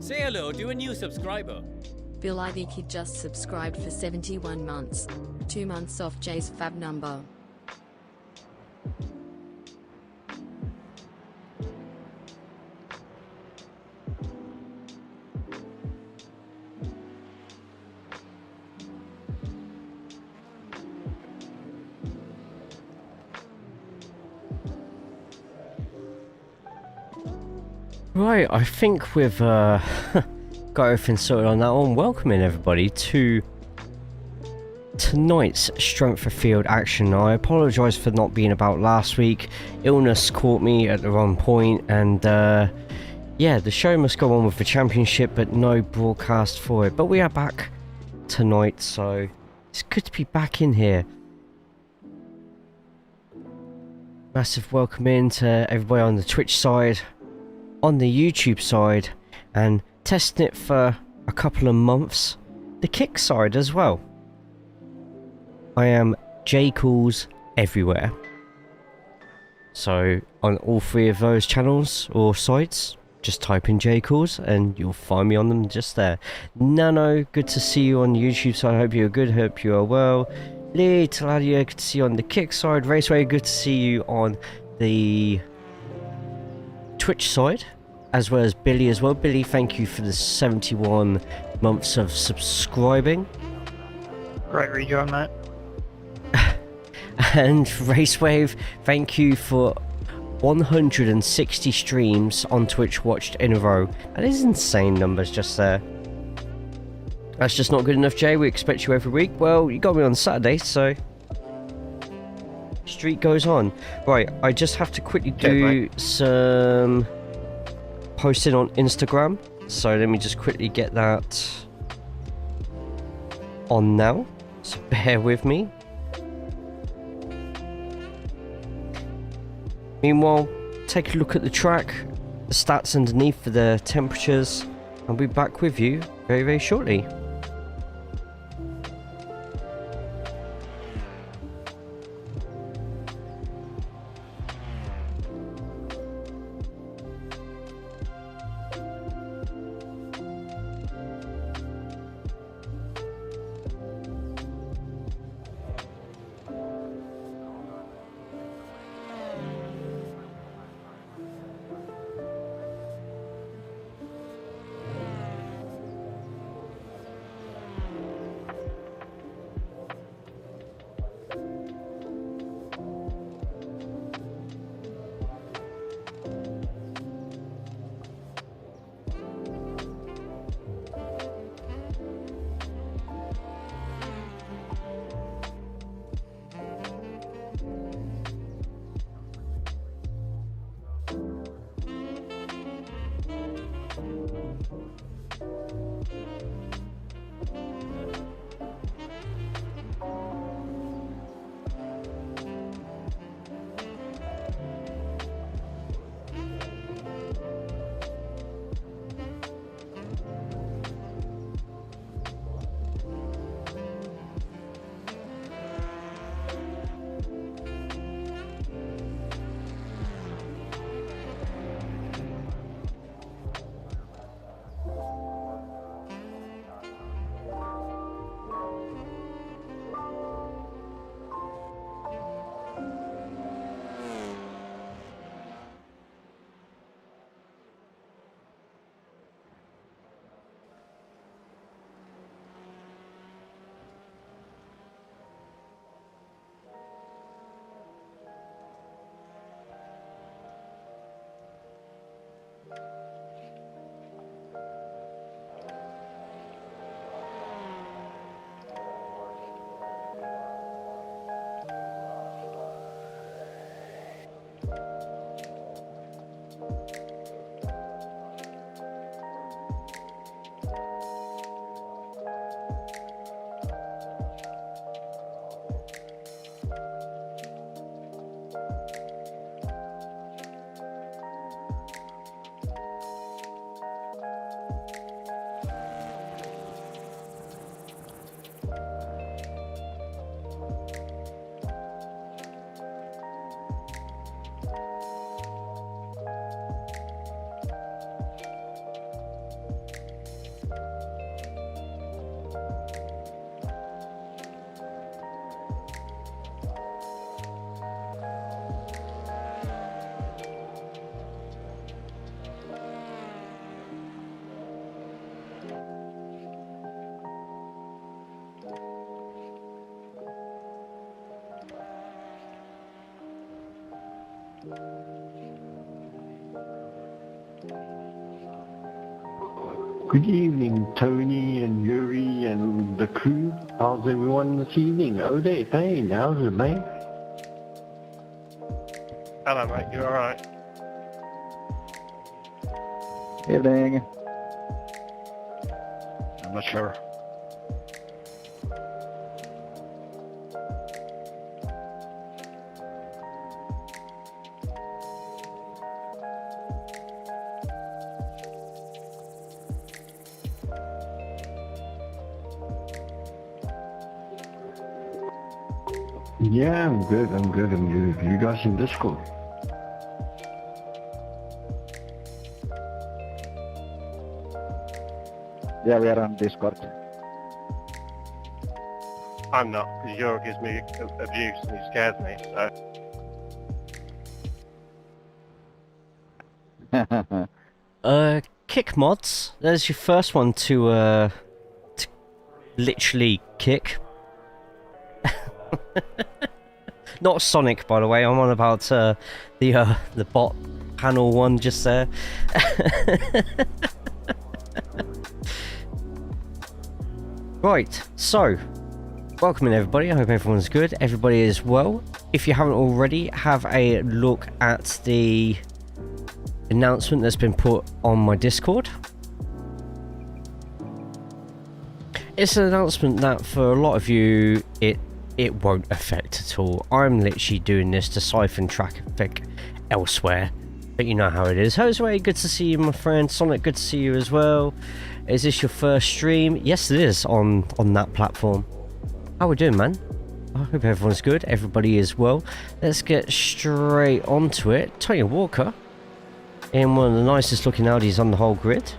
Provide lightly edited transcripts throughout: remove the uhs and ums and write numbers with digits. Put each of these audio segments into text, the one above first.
Say hello to a new subscriber. Feel like he just subscribed for 71 months. 2 months off Jay's fab number. Right, I think we've got everything sorted on that one. Welcoming everybody to tonight's Strength of Field action. Now, I apologise for not being about last week. Illness caught me at the wrong point, and yeah, the show must go on with the championship, but no broadcast for it. But we are back tonight, so it's good to be back in here. Massive welcome in to everybody on the Twitch side, on the YouTube side, and testing it for a couple of months, the Kick side as well. I am JayCaulls everywhere, so on all three of those channels or sites, just type in JayCaulls and you'll find me on them just there. Nano, good to see you on the YouTube side. I hope you're good, hope you are well. Lee, Taladia, good to see you on the Kick side. Raceway, good to see you on the Twitch side, as well as Billy as well. Billy, thank you for the 71 months of subscribing. Right where you going, mate? And Racewave, thank you for 160 streams on Twitch watched in a row. That is insane numbers just there. That's just not good enough, Jay. We expect you every week. Well, you got me on Saturday, so streak goes on. Right, I just have to quickly do some posting on Instagram. So let me just quickly get that on now. So bear with me. Meanwhile, take a look at the track, the stats underneath for the temperatures. I'll be back with you very, very shortly. Good evening, Tony and Yuri and the crew. How's everyone this evening? Oh, there, Payne. How's it, mate? Hello, mate. You alright? Evening. I'm not sure. Yeah, I'm good. You guys in Discord? Yeah, we are on Discord. I'm not, because Euro gives me abuse and he scares me, so... Kick mods. There's your first one to literally kick. Not Sonic, by the way. I'm on about the bot panel one just there. Right, so welcome in everybody. I hope everyone's good. Everybody is well. If you haven't already, have a look at the announcement that's been put on my Discord. It's an announcement that for a lot of you it won't affect at all. I'm literally doing this to siphon traffic elsewhere, but you know how it is. Raceway, good to see you, my friend. Sonic, good to see you as well. Is this your first stream? Yes, it is on that platform. How we doing, man? I hope everyone's good. Everybody is well. Let's get straight onto it. Tony Walker in one of the nicest looking Audis on the whole grid.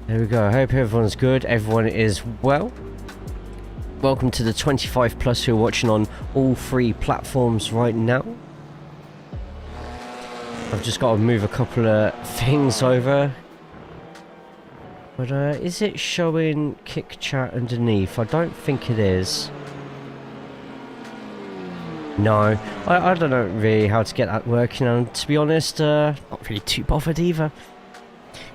There we go. I hope everyone's good. Everyone is well. Welcome to the 25 plus who are watching on all three platforms right now. I've just got to move a couple of things over. But is it showing kick chat underneath? I don't think it is. No, I don't know really how to get that working, and to be honest, not really too bothered either.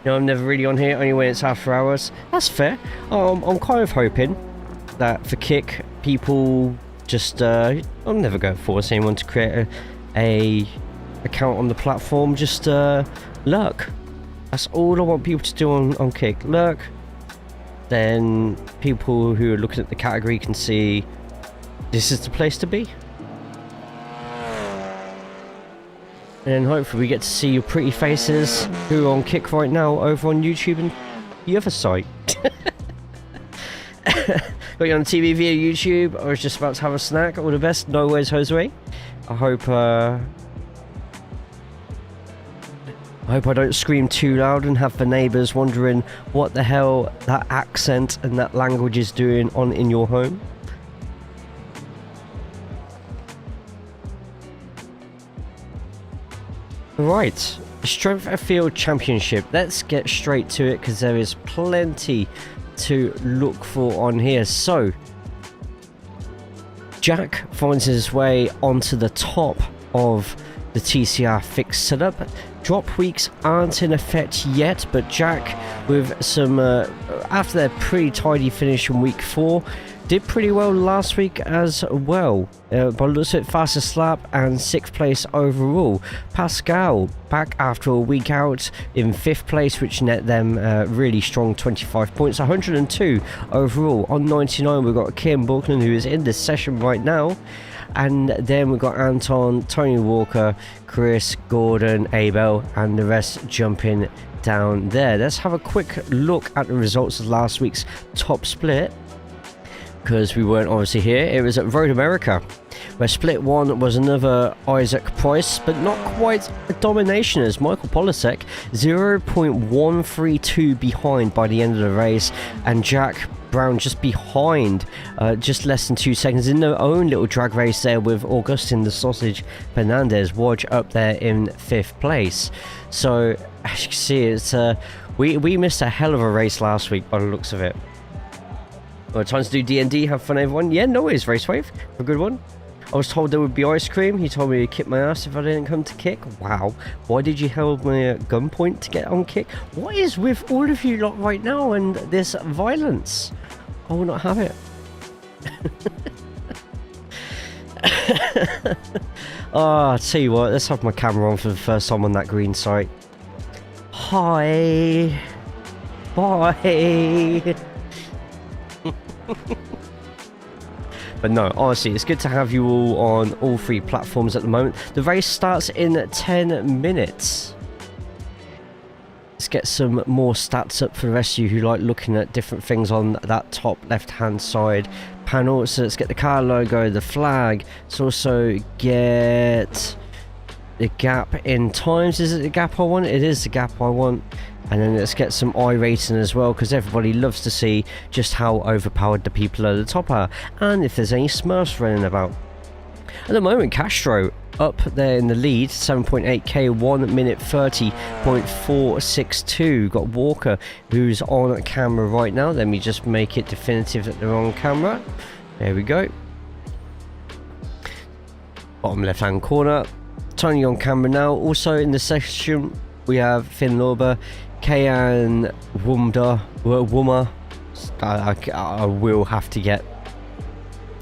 You know, I'm never really on here, only when it's after hours. That's fair. I'm kind of hoping that for kick, people just, I'm never going to force anyone to create a account on the platform, just lurk. That's all I want people to do on kick, lurk. Then people who are looking at the category can see this is the place to be. And hopefully we get to see your pretty faces who are on kick right now over on YouTube and the other site. Got you on TV via YouTube. I was just about to have a snack. All the best. No worries, Jose. I hope I don't scream too loud and have the neighbours wondering what the hell that accent and that language is doing on in your home. Right, Strength of Field Championship. Let's get straight to it because there is plenty to look for on here. So, Jack finds his way onto the top of the TCR fixed setup. Drop weeks aren't in effect yet, but Jack, with some after their pretty tidy finish in week 4, did pretty well last week as well. By looks at fastest lap and 6th place overall. Pascal back after a week out in 5th place, which net them really strong 25 points, 102 overall. On 99 we've got Kim Buckland, who is in this session right now. And then we've got Anton, Tony Walker, Chris, Gordon, Abel, and the rest jumping down there. Let's have a quick look at the results of last week's top split, because we weren't obviously here. It was at Road America, where split 1 was another Isaac Price, but not quite a domination, as Michael Polisek 0.132 behind by the end of the race, and Jack Brown just behind, just less than 2 seconds in their own little drag race there with Augustin the Sausage Fernandez, Wodge up there in 5th place. So as you can see, it's we missed a hell of a race last week by the looks of it. Well, time to do D&D. Have fun, everyone. Yeah, no worries, Racewave. A good one. I was told there would be ice cream. He told me to kick my ass if I didn't come to kick. Wow. Why did you hold me at gunpoint to get on kick? What is with all of you lot right now and this violence? I will not have it. I'll tell you what. Let's have my camera on for the first time on that green site. Hi. Bye. But no, honestly, it's good to have you all on all 3 platforms at the moment. The race starts in 10 minutes. Let's get some more stats up for the rest of you who like looking at different things on that top left-hand side panel. So let's get the car logo, the flag. Let's also get the gap in times. Is it the gap I want? It is the gap I want. And then let's get some iRacing as well, because everybody loves to see just how overpowered the people at the top are, and if there's any Smurfs running about. At the moment, Castro up there in the lead, 7.8k, 1 minute 30.462. Got Walker, who's on camera right now. Let me just make it definitive that they're on camera. There we go. Bottom left hand corner. Tony on camera now. Also in the session we have Finn Lauber, Kayan Wumma. I will have to get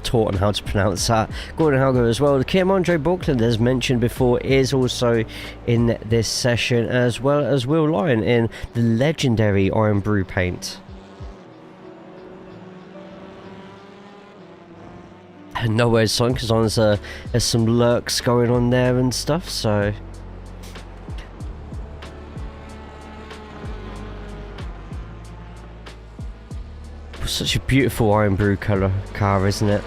taught on how to pronounce that. Gordon Halgo as well. The Kim Andre Buckland, as mentioned before, is also in this session, as well as Will Lyon in the legendary Iron Brew paint. And nowhere's on because there's some lurks going on there and stuff, so such a beautiful Iron Brew colour car, isn't it?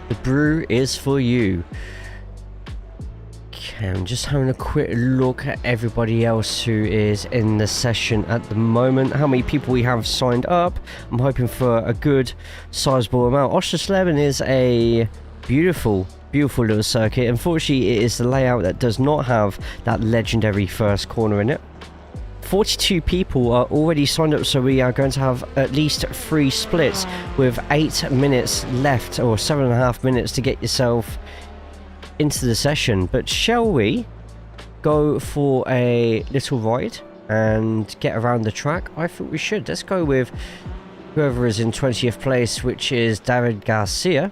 The brew is for you. Okay, I'm just having a quick look at everybody else who is in the session at the moment. How many people we have signed up? I'm hoping for a good sizable amount. Oschersleben is a beautiful little circuit. Unfortunately, it is the layout that does not have that legendary first corner in it. 42 people are already signed up, so we are going to have at least 3 splits with 8 minutes left, or 7.5 minutes to get yourself into the session. But shall we go for a little ride and get around the track? I think we should. Let's go with whoever is in 20th place, which is David Garcia.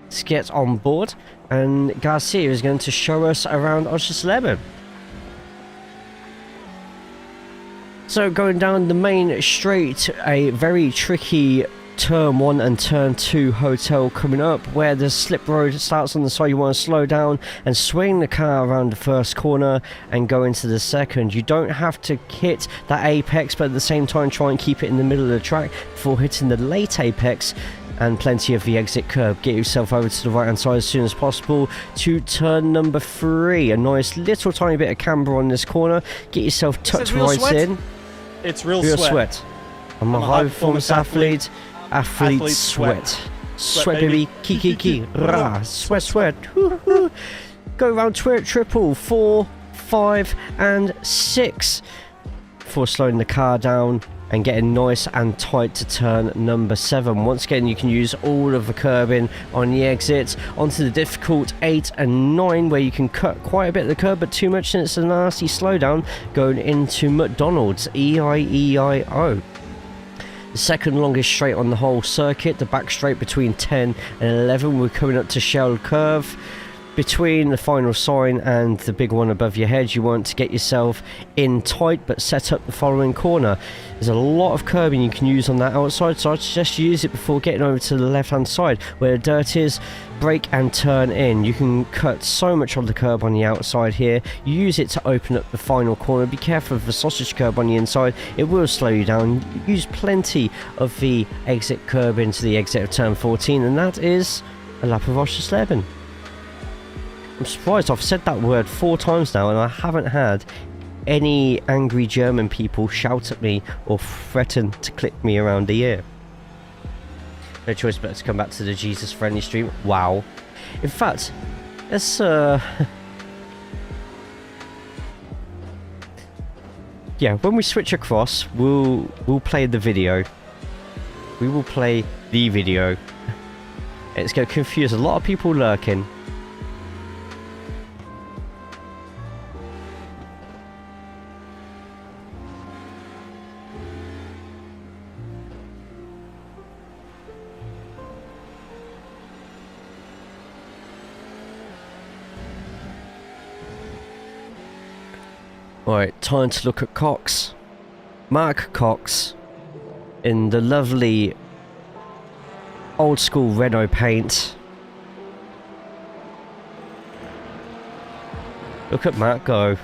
Let's get on board, and Garcia is going to show us around Oschersleben. So going down the main straight, a very tricky turn 1 and turn 2 hotel coming up, where the slip road starts on the side. You want to slow down and swing the car around the first corner and go into the second. You don't have to hit that apex, but at the same time try and keep it in the middle of the track before hitting the late apex and plenty of the exit curb. Get yourself over to the right hand side as soon as possible to turn number 3. A nice little tiny bit of camber on this corner. Get yourself tucked right in. It's real sweat. I'm a high performance athlete. Athlete sweat. Sweat baby. Ki. Rah. Sweat. Woo-hoo. Go around triple, 4, 5 and 6 before slowing the car down and getting nice and tight to turn number 7. Once again, you can use all of the curbing on the exits onto the difficult 8 and 9, where you can cut quite a bit of the curb, but too much and it's a nasty slowdown going into McDonald's, E-I-E-I-O. The second longest straight on the whole circuit, the back straight between 10 and 11. We're coming up to Shell Curve. Between the final sign and the big one above your head, you want to get yourself in tight but set up the following corner. There's a lot of curbing you can use on that outside, so I'd suggest you use it before getting over to the left hand side where the dirt is. Brake and turn in. You can cut so much of the curb on the outside here. You use it to open up the final corner. Be careful of the sausage curb on the inside, it will slow you down. Use plenty of the exit curb into the exit of turn 14, and that is a lap of Oschersleben. I'm surprised I've said that word 4 times now and I haven't had any angry German people shout at me or threaten to clip me around the ear. No choice but to come back to the Jesus friendly stream. Wow. In fact, let's yeah, when we switch across, we'll play the video. We will play the video. It's going to confuse a lot of people lurking. Alright, time to look at Cox. Mark Cox in the lovely old school Renault paint. Look at Matt go.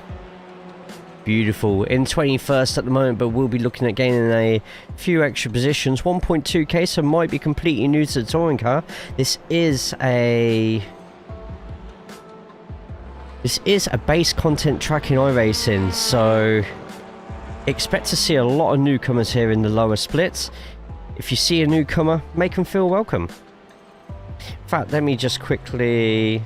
Beautiful. In 21st at the moment, but we'll be looking at gaining a few extra positions. 1.2k, so might be completely new to the touring car. This is a base content track in iRacing, so expect to see a lot of newcomers here in the lower splits. If you see a newcomer, make them feel welcome. In fact, let me just quickly...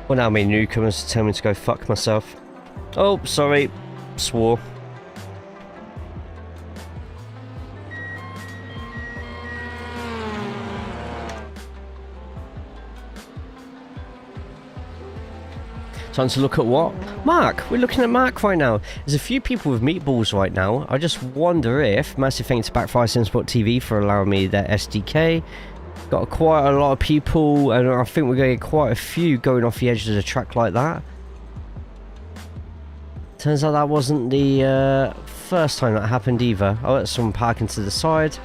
Well, now many newcomers tell me to go fuck myself. Oh, sorry. Swore. Time to look at what? Mark! We're looking at Mark right now. There's a few people with meatballs right now. I just wonder if... Massive thanks to Backfire Simsport TV for allowing me their SDK. Got quite a lot of people, and I think we're going to get quite a few going off the edge of the track like that. Turns out that wasn't the first time that happened either. Oh, that's someone parking to the side.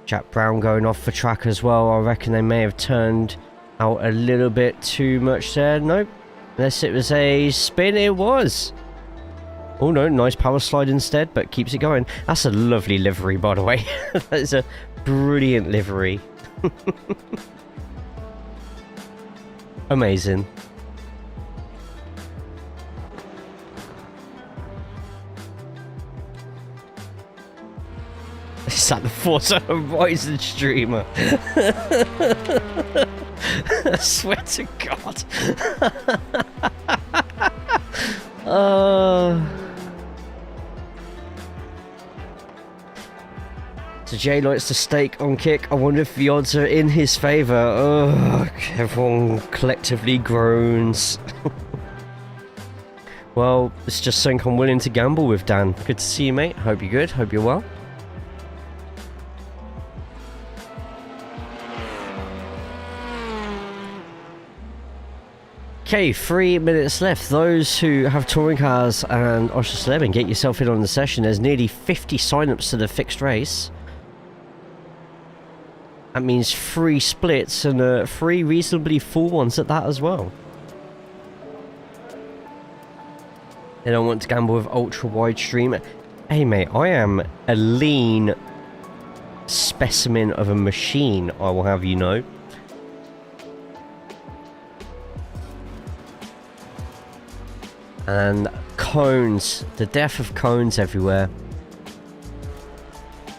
Jack Brown going off the track as well. I reckon they may have turned out a little bit too much there. Nope. Unless it was a spin, it was. Oh no, nice power slide instead, but keeps it going. That's a lovely livery, by the way. That is a brilliant livery. Amazing. Is that the Forza Horizon streamer? I swear to God. So Jay likes to stake on kick. I wonder if the odds are in his favour. Ugh, everyone collectively groans. Well, it's just something I'm willing to gamble with, Dan. Good to see you, mate. Hope you're good. Hope you're well. Okay, 3 minutes left. Those who have touring cars and Oschersleben, get yourself in on the session. There's nearly 50 sign-ups to the fixed race. That means 3 splits and 3 reasonably full ones at that as well. They don't want to gamble with ultra-wide stream. Hey mate, I am a lean specimen of a machine, I will have you know. And cones, the death of cones everywhere.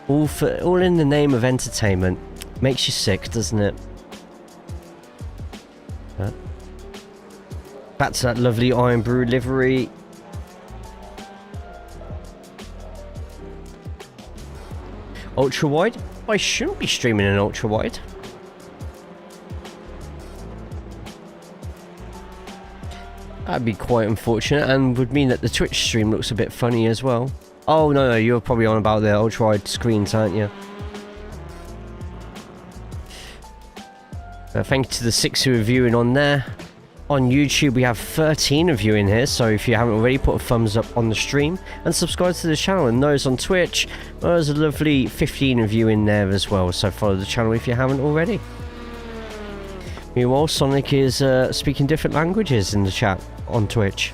All in the name of entertainment. Makes you sick, doesn't it? Back to that lovely Iron Brew livery. Ultra wide? I shouldn't be streaming in ultra wide. That'd be quite unfortunate and would mean that the Twitch stream looks a bit funny as well. Oh no, you're probably on about the ultra wide screens, aren't you? Thank you to the 6 who are viewing on there. On YouTube we have 13 of you in here, so if you haven't already, put a thumbs up on the stream and subscribe to the channel. And those on Twitch, well, there's a lovely 15 of you in there as well, so follow the channel if you haven't already. Meanwhile, Sonic is speaking different languages in the chat on Twitch.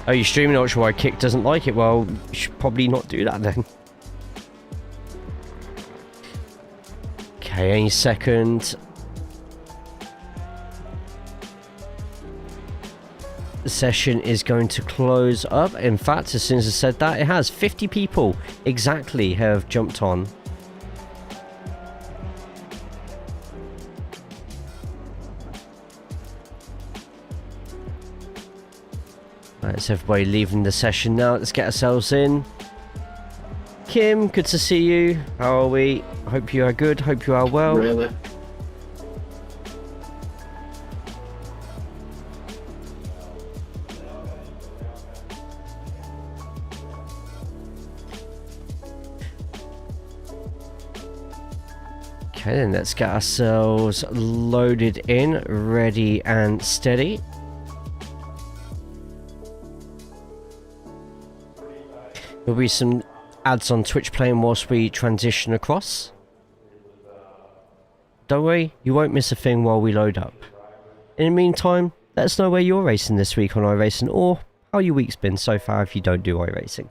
Oh, you're streaming ultra wide, Kick doesn't like it? Well, you should probably not do that then. Okay, any second. The session is going to close up. In fact, as soon as I said that, it has 50 people exactly have jumped on. Right, it's everybody leaving the session now. Let's get ourselves in. Kim, good to see you. How are we? Hope you are good. Hope you are well. Really? Okay, then let's get ourselves loaded in, ready and steady. There'll be some ads on Twitch playing whilst we transition across. Don't worry, you won't miss a thing while we load up. In the meantime, Let us know where you're racing this week on iRacing, or how your week's been so far if you don't do iRacing.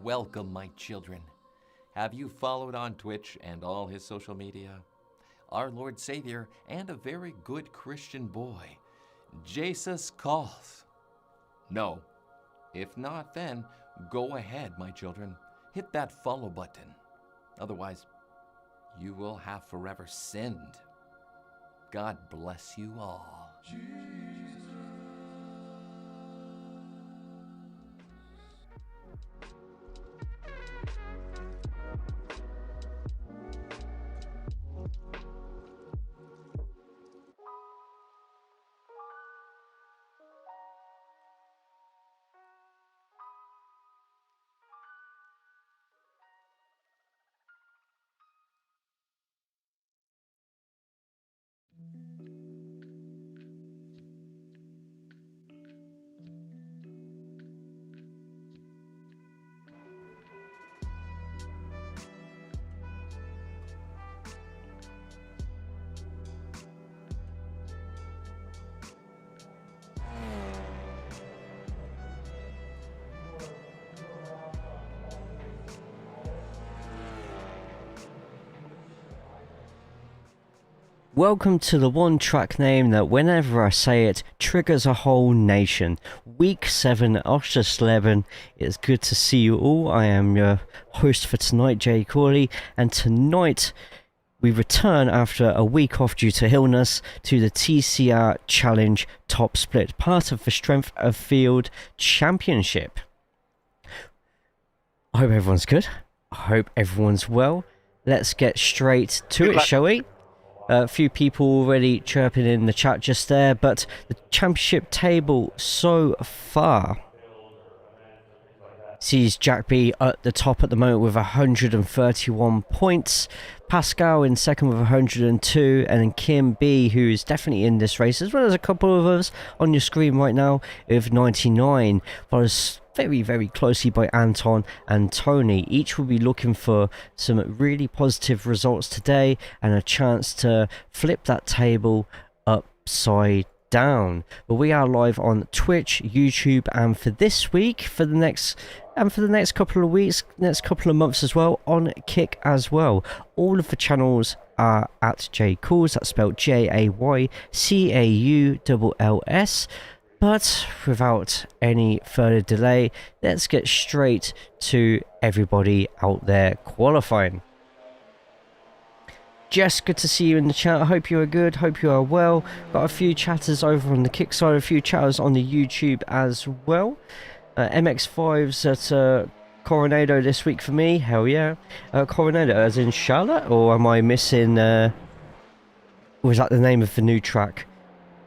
Welcome, my children. Have you followed on Twitch and all his social media? Our Lord Savior and a very good Christian boy, JayCaulls. No. If not, then go ahead, my children. Hit that follow button. Otherwise, you will have forever sinned. God bless you all. Welcome to the one track name that whenever I say it triggers a whole nation. Week 7 Oschersleben. It's good to see you all. I am your host for tonight, JayCaulls, and tonight we return after a week off due to illness to the TCR Challenge Top Split, part of the Strength of Field Championship. I hope everyone's good. I hope everyone's well. Let's get straight to it, shall we? A few people already chirping in the chat just there, but the championship table so far sees Jack B at the top at the moment with 131 points, Pascal in second with 102, and then Kim B, who is definitely in this race, as well as a couple of us on your screen right now with 99, followed very, very closely by Anton and Tony. Each will be looking for some really positive results today and a chance to flip that table upside down. But we are live on Twitch, YouTube, and for this week, for the next couple of weeks, next couple of months as well, on Kick as well. All of the channels are at JayCaulls, that's spelled JayCaulls. But without any further delay, let's get straight to everybody out there qualifying. Jess, good to see you in the chat. I hope you are good, hope you are well. Got a few chatters over on the Kick side, a few chatters on the YouTube as well. MX5's at Coronado this week for me, hell yeah. Coronado as in Charlotte, or am I missing, was that the name of the new track?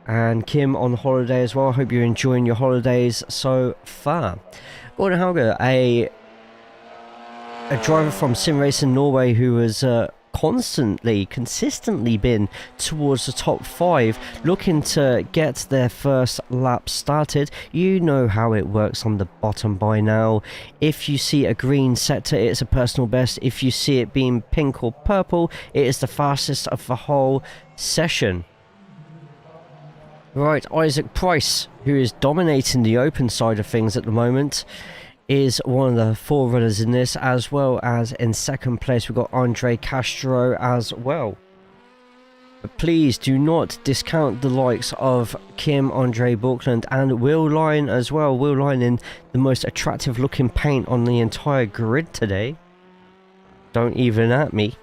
And Kim on holiday as well. I hope you're enjoying your holidays so far. Gordon Hauger, a driver from Sim Racing Norway who has consistently been towards the top 5, looking to get their first lap started. You know how it works on the bottom by now. If you see a green sector, it's a personal best. If you see it being pink or purple, it is the fastest of the whole session. Right, Isaac Price, who is dominating the open side of things at the moment, is one of the forerunners in this, as well as in second place we've got Andre Castro as well. But please do not discount the likes of Kim, Andre Borkland and Will Lyon as well. Will Lyon in the most attractive looking paint on the entire grid today. Don't even at me.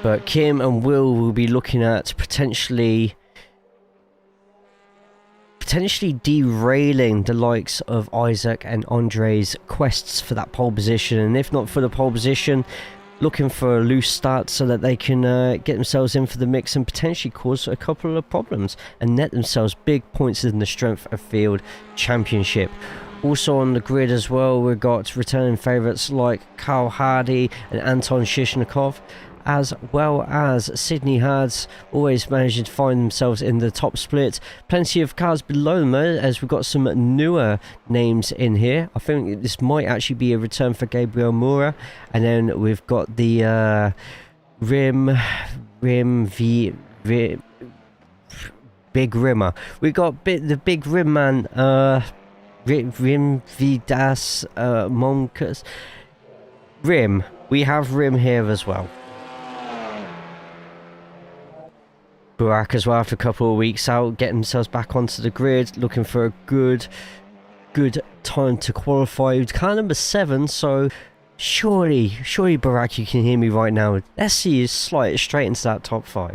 But Kim and will be looking at potentially derailing the likes of Isaac and Andre's quests for that pole position, and if not for the pole position, looking for a loose start so that they can get themselves in for the mix and potentially cause a couple of problems and net themselves big points in the Strength of Field Championship. Also on the grid as well, we've got returning favourites like Carl Hardy and Anton Shishnikov, as well as Sydney Hards, always managing to find themselves in the top split. Plenty of cars below them, as we've got some newer names in here. I think this might actually be a return for Gabriel Moura, and then we've got the Big Rimmer. We got the Big Rim Man, Rim Vidas Monkas. Rim. We have Rim here as well. Burak as well, after a couple of weeks out, getting themselves back onto the grid, looking for a good time to qualify. Car number 7, so surely Burak, you can hear me right now. Let's see you slide it straight into that top 5.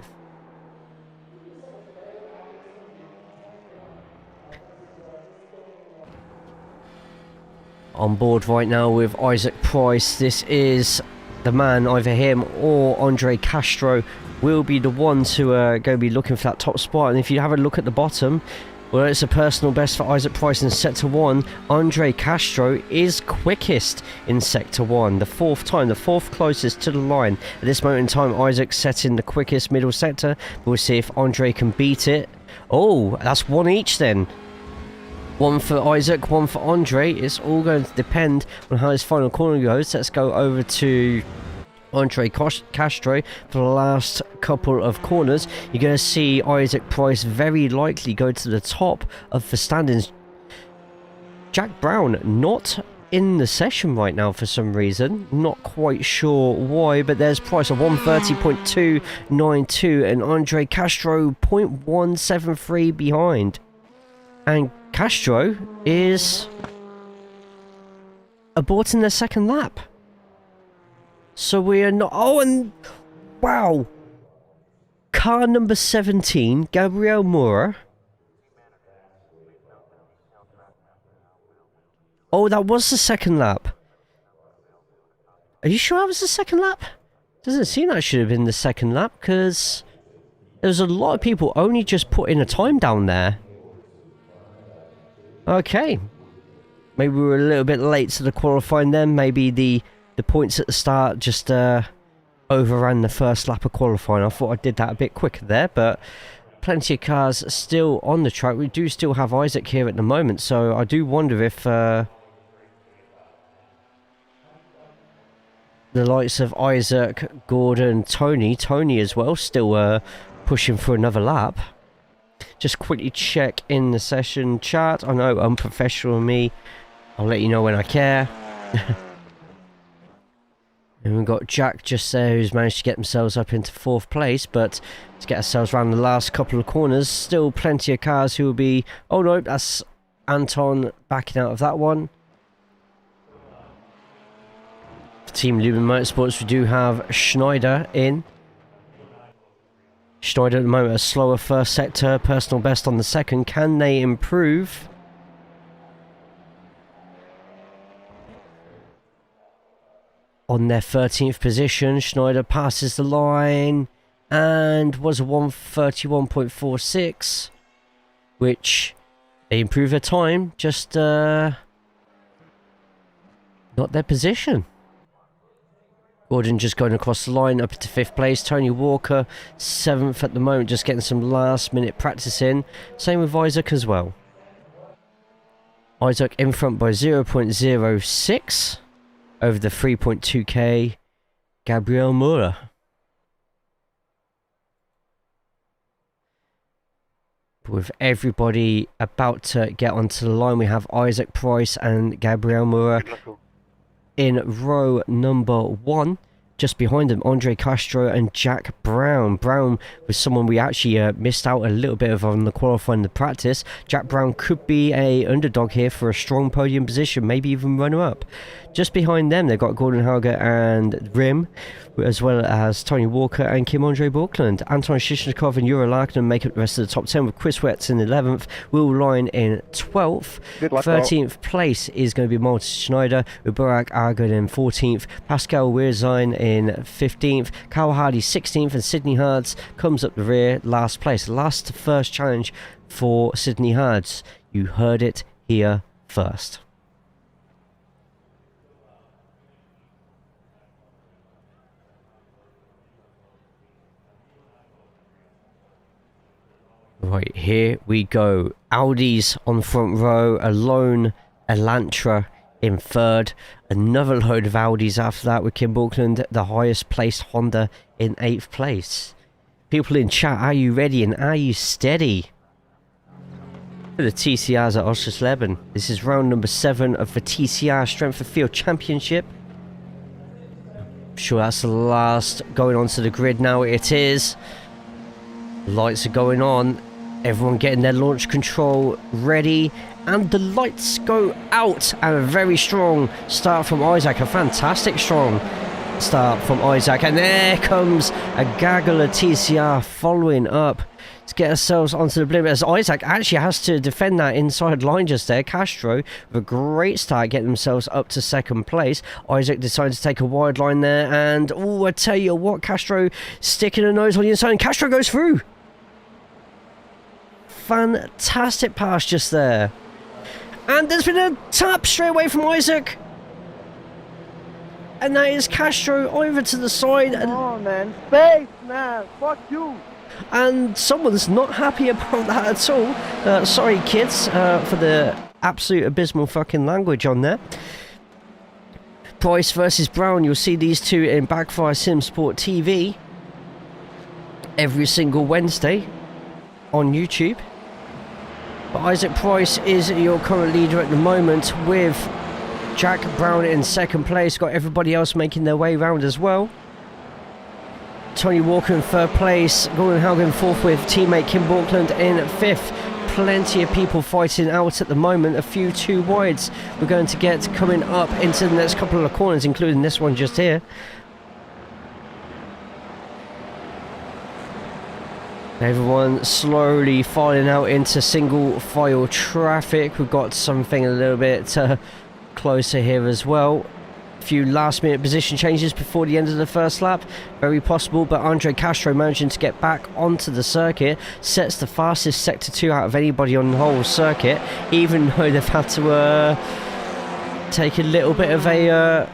On board right now with Isaac Price. This is the man, either him or Andre Castro will be the ones who are going to be looking for that top spot. And if you have a look at the bottom, well, it's a personal best for Isaac Price in Sector 1. Andre Castro is quickest in Sector 1. The fourth closest to the line. At this moment in time, Isaac's setting the quickest middle sector. We'll see if Andre can beat it. Oh, that's one each then. One for Isaac, one for Andre. It's all going to depend on how his final corner goes. Let's go over to Andre Castro for the last couple of corners. You're going to see Isaac Price very likely go to the top of the standings. Jack Brown not in the session right now for some reason. Not quite sure why, but there's Price of 130.292 and Andre Castro 0.173 behind. And Castro is aborting their second lap. So we are not... Oh, and... Wow. Car number 17, Gabriel Moura. Oh, that was the second lap. Are you sure that was the second lap? Doesn't seem that should have been the second lap, because there's a lot of people only just putting a time down there. Okay. Maybe we were a little bit late to the qualifying then. Maybe the points at the start just overran the first lap of qualifying. I thought I did that a bit quicker there, but plenty of cars still on the track. We do still have Isaac here at the moment, so I do wonder if the likes of Isaac, Gordon, Tony as well, still pushing for another lap. Just quickly check in the session chat. I know, unprofessional me. I'll let you know when I care. And we've got Jack just there, who's managed to get themselves up into 4th place, but to get ourselves around the last couple of corners, still plenty of cars who will be... Oh no, that's Anton backing out of that one. For Team Lumen Motorsports, we do have Schneider in. Schneider at the moment a slower first sector, personal best on the second. Can they improve? On their 13th position, Schneider passes the line and was a 131.46, which they improve their time, just not their position. Gordon just going across the line up to 5th place. Tony Walker 7th at the moment, just getting some last minute practice in. Same with Isaac as well. Isaac in front by 0.06 over the 3.2k Gabriel Moura. With everybody about to get onto the line, we have Isaac Price and Gabriel Mura Good luck all. in row number 1. Just behind them, Andre Castro and Jack Brown. Brown was someone we actually missed out a little bit of on the qualifying the practice. Jack Brown could be a underdog here for a strong podium position, maybe even runner-up. Just behind them, they've got Gordon Hauger and Rim, as well as Tony Walker and Kim-Andre Borkland. Anton Shishnikov and Yura Larkin make up the rest of the top 10, with Chris Wetz in 11th, Will Lyon in 12th. Good luck, 13th place is going to be Martin Schneider, Ubarak Argon in 14th, Pascal Weirzein in 15th, Kyle Hardy 16th, and Sydney Hards comes up the rear, last place. Last first challenge for Sydney Hards. You heard it here first. Right, here we go. Audi's on front row, a lone Elantra in third. Another load of Audis after that, with Kim Borkland, the highest placed Honda, in 8th place. People in chat, are you ready and are you steady? For the TCRs at Oschersleben. This is round number 7 of the TCR Strength of Field Championship. I'm sure that's the last going onto the grid now. It is. Lights are going on. Everyone getting their launch control ready, and the lights go out. And a very strong start from Isaac, a fantastic strong start from Isaac, and there comes a gaggle of TCR following up to get ourselves onto the blimp, as Isaac actually has to defend that inside line just there. Castro with a great start, getting themselves up to 2nd place. Isaac decides to take a wide line there, and oh, I tell you what, Castro sticking a nose on the inside, and Castro goes through. Fantastic pass just there. And there's been a tap straight away from Isaac. And that is Castro over to the side. Come on, man. Space, man. Fuck you. And someone's not happy about that at all. Sorry, kids, for the absolute abysmal fucking language on there. Price versus Brown. You'll see these two in Backfire Simsport TV every single Wednesday on YouTube. But Isaac Price is your current leader at the moment, with Jack Brown in 2nd place. Got everybody else making their way round as well. Tony Walker in 3rd place, Gordon Haugen 4th, with teammate Kim Borkland in 5th. Plenty of people fighting out at the moment, a few 2 wides we're going to get coming up into the next couple of corners, including this one just here. Everyone slowly filing out into single file traffic. We've got something a little bit closer here as well. A few last minute position changes before the end of the first lap. Very possible, but Andre Castro managing to get back onto the circuit sets the fastest Sector 2 out of anybody on the whole circuit, even though they've had to take a little bit of a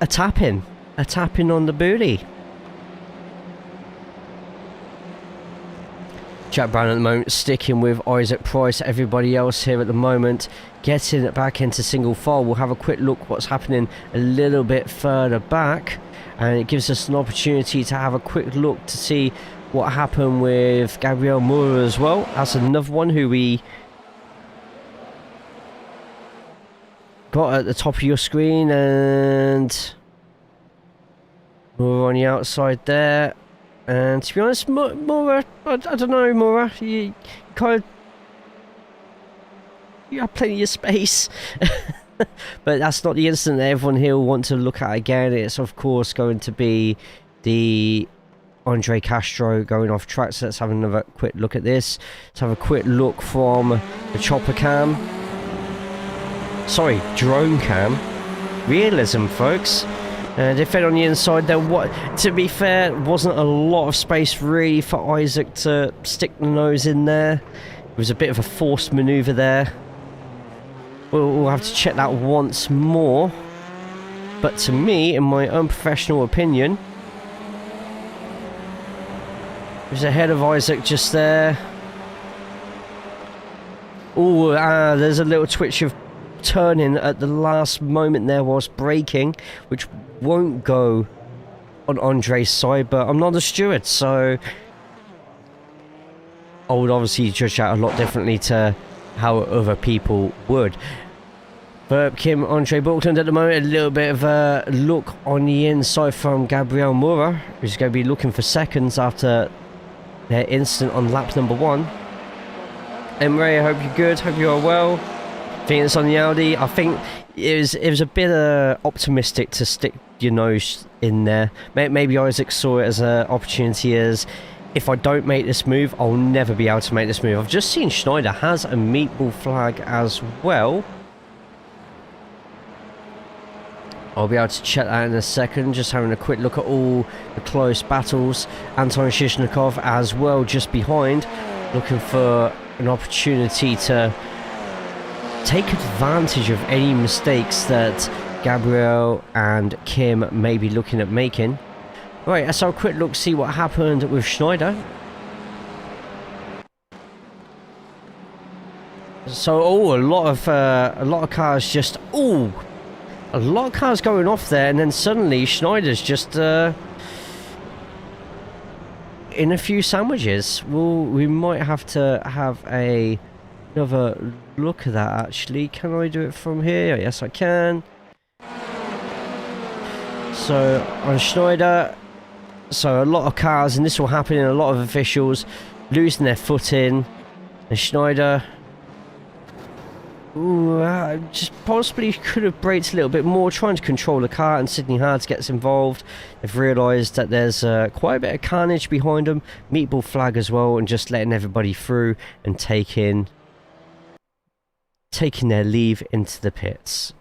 tap-in. A tap-in on the booty. Jack Brown at the moment sticking with Isaac Price. Everybody else here at the moment getting it back into single file. We'll have a quick look what's happening a little bit further back, and it gives us an opportunity to have a quick look to see what happened with Gabriel Moore as well. That's another one who we got at the top of your screen, and Moore on the outside there. And to be honest, Moore, I don't know, Moore, you kind of, you have plenty of space. But that's not the incident that everyone here will want to look at again. It's of course going to be the Andre Castro going off track. So let's have another quick look at this. Let's have a quick look from the chopper cam. Sorry, drone cam. Realism, folks. They fed on the inside there. What, to be fair, wasn't a lot of space really for Isaac to stick the nose in there. It was a bit of a forced manoeuvre there. We'll have to check that once more. But to me, in my unprofessional opinion, he was ahead of Isaac just there. Oh, there's a little twitch of turning at the last moment there whilst braking, which won't go on Andre's side, but I'm not the steward, so I would obviously judge that a lot differently to how other people would. But Kim, Andre Buckland at the moment, a little bit of a look on the inside from Gabriel Moura, who's going to be looking for seconds after their incident on lap number 1. Emre, I hope you're good, hope you are well. I think it's on the Audi. I think it was a bit optimistic to stick your nose in there. Maybe Isaac saw it as an opportunity as, if I don't make this move, I'll never be able to make this move. I've just seen Schneider has a meatball flag as well. I'll be able to check that in a second. Just having a quick look at all the close battles. Anton Shishnikov as well just behind, looking for an opportunity to take advantage of any mistakes that Gabriel and Kim may be looking at making. Right, let's have a quick look, see what happened with Schneider. So, a lot of cars just, a lot of cars going off there, and then suddenly Schneider's just in a few sandwiches. Well, we might have to have another look at that actually. Can I do it from here? Yes, I can. So on Schneider, so a lot of cars, and this will happen in a lot of officials, losing their footing, and Schneider just possibly could have braked a little bit more, trying to control the car, and Sydney Hards gets involved. They've realised that there's quite a bit of carnage behind them. Meatball flag as well, and just letting everybody through and taking their leave into the pits.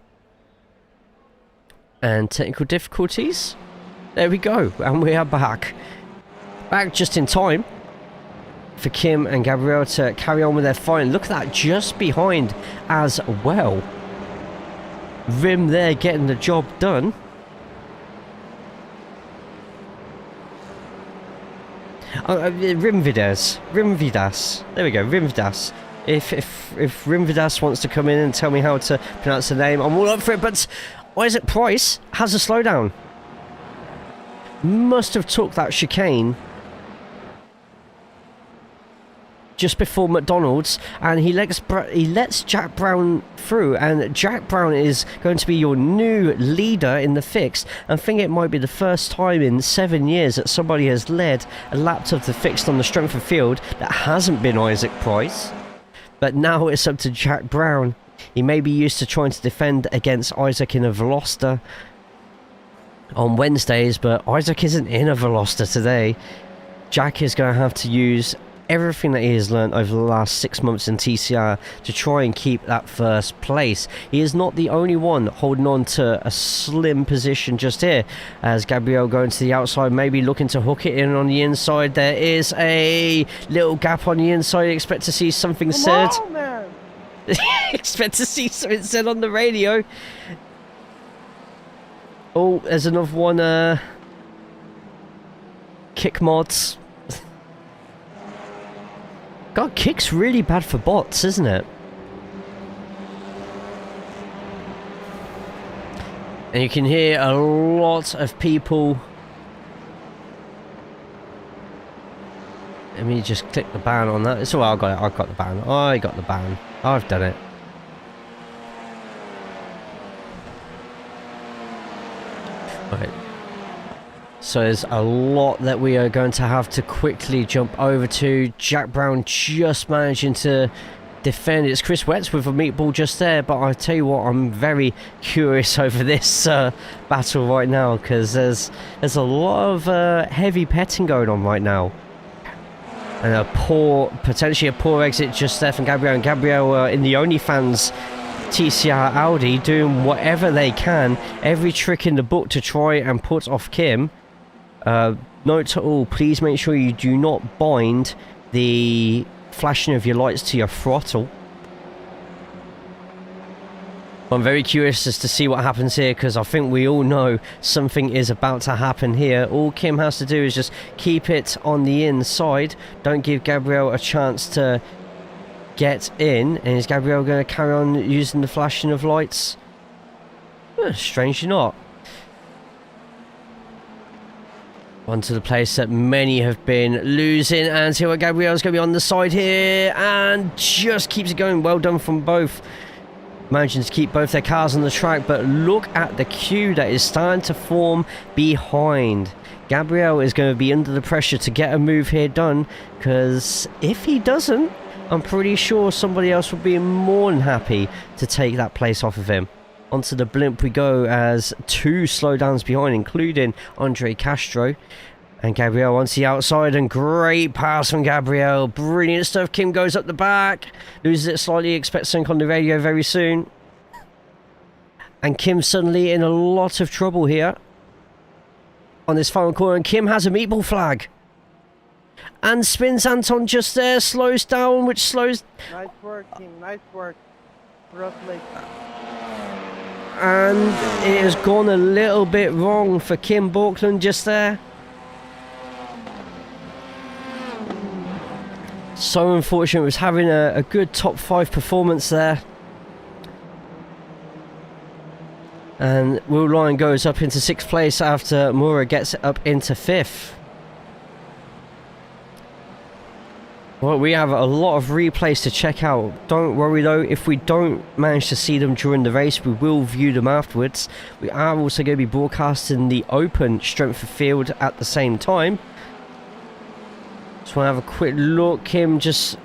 And technical difficulties. There we go, and we are back just in time for Kim and Gabriel to carry on with their fight. Look at that, just behind as well. Rim there getting the job done. Rimvidas. There we go, Rimvidas. If Rimvidas wants to come in and tell me how to pronounce the name, I'm all up for it. But Isaac Price has a slowdown. Must have took that chicane just before McDonald's, and he lets Jack Brown through, and Jack Brown is going to be your new leader in the fixed. I think it might be the first time in 7 years that somebody has led a lap of the fixed on the strength of field that hasn't been Isaac Price. But now it's up to Jack Brown. He may be used to trying to defend against Isaac in a Veloster on Wednesdays, but Isaac isn't in a Veloster today. Jack is going to have to use everything that he has learned over the last 6 months in TCR to try and keep that first place. He is not the only one holding on to a slim position just here, as Gabriel going to the outside, maybe looking to hook it in on the inside. There is a little gap on the inside. Expect to see something said. Come on, man. Expect to see something said on the radio. Oh, there's another one. Kick mods. God, kick's really bad for bots, isn't it? And you can hear a lot of people. Let me just click the ban on that. It's all right, I've got the ban. I got the ban. I've done it. Right. So there's a lot that we are going to have to quickly jump over to. Jack Brown just managing to defend. It's Chris Wetz with a meatball just there, but I tell you what, I'm very curious over this battle right now, because there's a lot of heavy petting going on right now. And potentially a poor exit just there from Gabriel. And Gabriel in the OnlyFans TCR Audi doing whatever they can, every trick in the book to try and put off Kim. Note to all, please make sure you do not bind the flashing of your lights to your throttle. I'm very curious as to see what happens here, because I think we all know something is about to happen here. All Kim has to do is just keep it on the inside. Don't give Gabriel a chance to get in. And is Gabriel going to carry on using the flashing of lights? Strangely not. Onto the place that many have been losing, and here Gabriel's going to be on the side here, and just keeps it going. Well done from both. Managing to keep both their cars on the track, but look at the queue that is starting to form behind. Gabriel is going to be under the pressure to get a move here done, because if he doesn't, I'm pretty sure somebody else will be more than happy to take that place off of him. Onto the blimp we go as 2 slowdowns behind, including Andre Castro. And Gabriel onto the outside, and great pass from Gabriel. Brilliant stuff. Kim goes up the back, loses it slightly, expect something on the radio very soon. And Kim suddenly in a lot of trouble here on this final corner, and Kim has a meatball flag. And spins Anton just there, slows down, which slows... Nice work, Kim. Nice work. Roughly. And it has gone a little bit wrong for Kim Borkland just there. So unfortunate. Was having a good top 5 performance there. And Will Lyon goes up into 6th place after Mura gets up into 5th. Well, we have a lot of replays to check out. Don't worry though, if we don't manage to see them during the race, we will view them afterwards. We are also going to be broadcasting the open strength of field at the same time. Just want to have a quick look. Kim just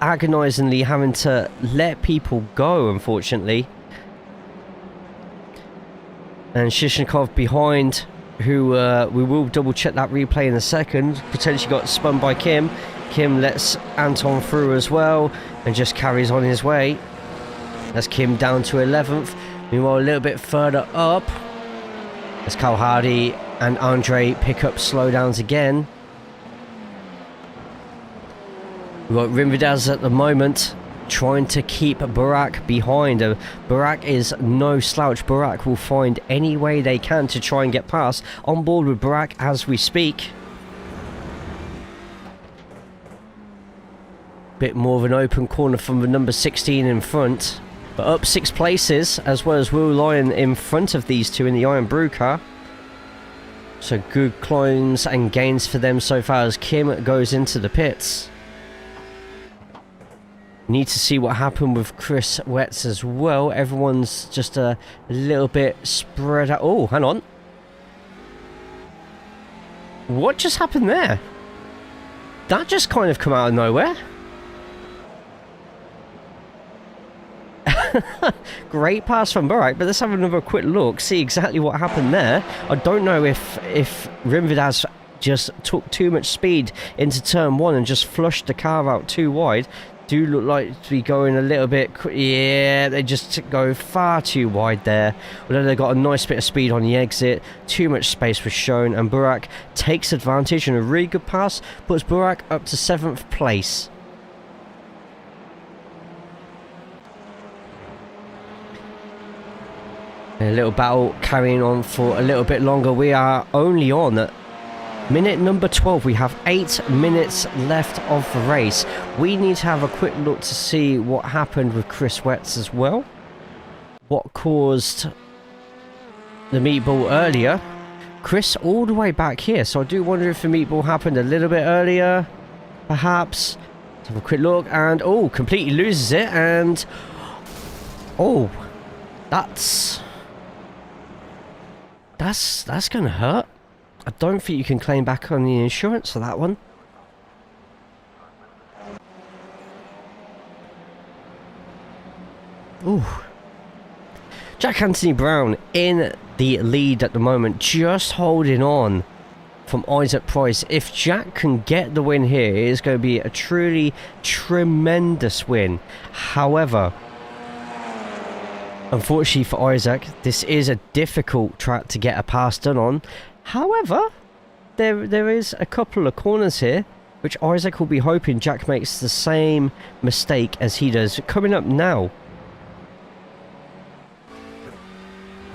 agonisingly having to let people go, unfortunately. And Shishnikov behind, who we will double check that replay in a second. Potentially got spun by Kim. Kim lets Anton through as well and just carries on his way. That's Kim down to 11th. Meanwhile, a little bit further up, as Carl Hardy and Andre pick up slowdowns again. We've got Rimvidaz at the moment trying to keep Barak behind. Barak is no slouch. Barak will find any way they can to try and get past. On board with Barak as we speak. Bit more of an open corner from the number 16 in front, but up 6 places, as well as Will Lyon in front of these two in the Iron Brew car. So good climbs and gains for them so far as Kim goes into the pits. Need to see what happened with Chris Wetz as well. Everyone's just a little bit spread out. Oh, hang on. What just happened there? That just kind of come out of nowhere. Great pass from Barak, but let's have another quick look, see exactly what happened there. I don't know if Rimvidaz just took too much speed into turn 1 and just flushed the car out too wide. Do look like to be going a little bit, yeah, they just go far too wide there. Although they got a nice bit of speed on the exit, too much space was shown, and Barak takes advantage, and a really good pass puts Barak up to 7th place. A little battle carrying on for a little bit longer. We are only on minute number 12. We have 8 minutes left of the race. We need to have a quick look to see what happened with Chris Wetz as well. What caused the meatball earlier. Chris all the way back here, so I do wonder if the meatball happened a little bit earlier, perhaps. Let's have a quick look, and oh, completely loses it, and oh, that's gonna hurt. I don't think you can claim back on the insurance for that one. Ooh. Jack Anthony Brown in the lead at the moment, just holding on from Isaac Price. If Jack can get the win here, it is going to be a truly tremendous win. However, unfortunately for Isaac, this is a difficult track to get a pass done on. However, there is a couple of corners here, which Isaac will be hoping Jack makes the same mistake as he does. Coming up now.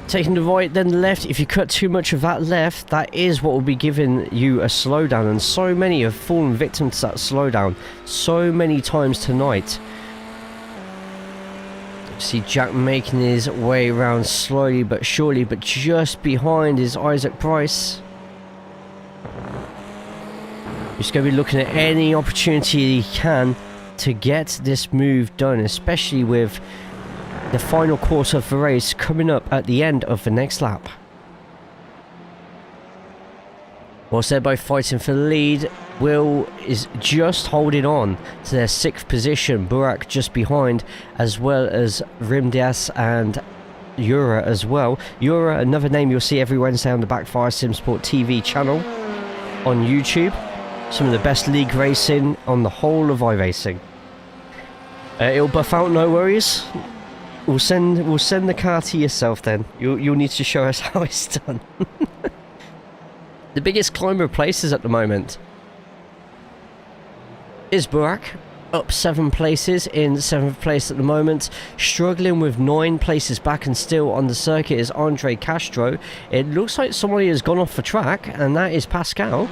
Taking the right, then the left. If you cut too much of that left, that is what will be giving you a slowdown. And so many have fallen victim to that slowdown so many times tonight. See Jack making his way around slowly but surely, but just behind is Isaac Price. He's going to be looking at any opportunity he can to get this move done, especially with the final quarter of the race coming up at the end of the next lap. Whilst they're both fighting for the lead, Will is just holding on to their 6th position. Burak just behind, as well as Rimdias and Yura as well. Yura, another name you'll see every Wednesday on the Backfire Simsport TV channel on YouTube. Some of the best league racing on the whole of iRacing. It'll buff out, no worries. We'll send the car to yourself then. You'll need to show us how it's done. The biggest climber of places at the moment is Burak, up 7 places in 7th place at the moment. Struggling with 9 places back and still on the circuit is Andre Castro. It looks like somebody has gone off the track, and that is Pascal.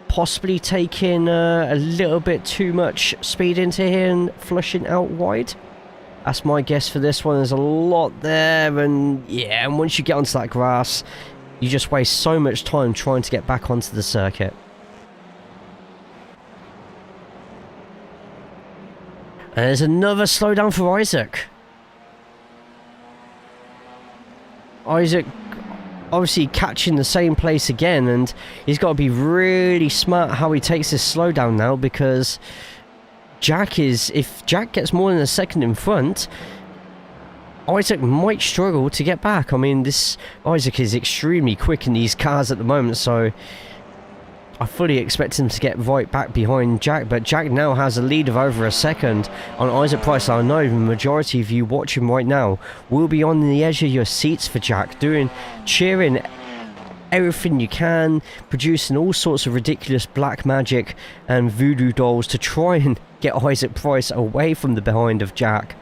Possibly taking a little bit too much speed into here and flushing out wide. That's my guess for this one. There's a lot there, and yeah, and once you get onto that grass, you just waste so much time trying to get back onto the circuit. And there's another slowdown for Isaac. Isaac obviously catching the same place again, and he's got to be really smart how he takes this slowdown now, because if Jack gets more than a second in front, Isaac might struggle to get back. I mean, this Isaac is extremely quick in these cars at the moment, so I fully expect him to get right back behind Jack, but Jack now has a lead of over a second on Isaac Price. I know the majority of you watching right now will be on the edge of your seats for Jack, cheering everything you can, producing all sorts of ridiculous black magic and voodoo dolls to try and get Isaac Price away from the behind of Jack.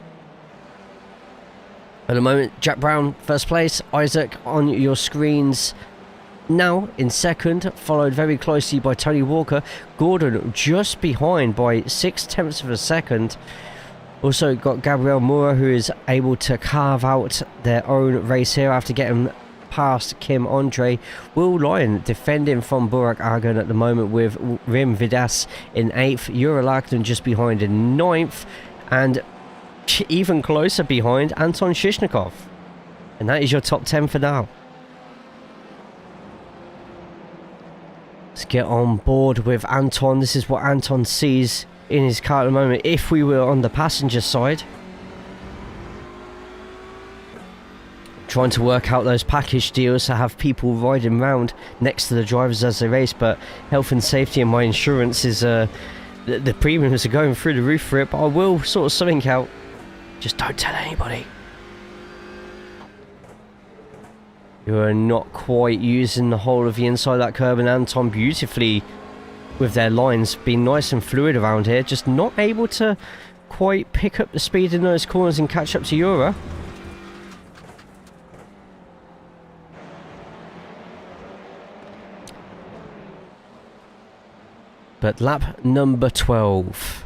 At the moment, Jack Brown, first place. Isaac on your screens now in second, followed very closely by Tony Walker. Gordon just behind by 6/10 of a second. Also got Gabriel Moura, who is able to carve out their own race here after getting past Kim Andre. Will Lyon defending from Burak Argan at the moment, with Rim Vidas in 8th. Yura Lagden just behind in 9th. And even closer behind, Anton Shishnikov. And that is your top 10 for now. Let's get on board with Anton. This is what Anton sees in his car at the moment if we were on the passenger side. Trying to work out those package deals to have people riding around next to the drivers as they race, but health and safety and my insurance is the premiums are going through the roof for it, but I will sort something out. Just don't tell anybody. You are not quite using the whole of the inside of that curb, and Anton beautifully with their lines being nice and fluid around here, just not able to quite pick up the speed in those corners and catch up to Yura. But lap number 12.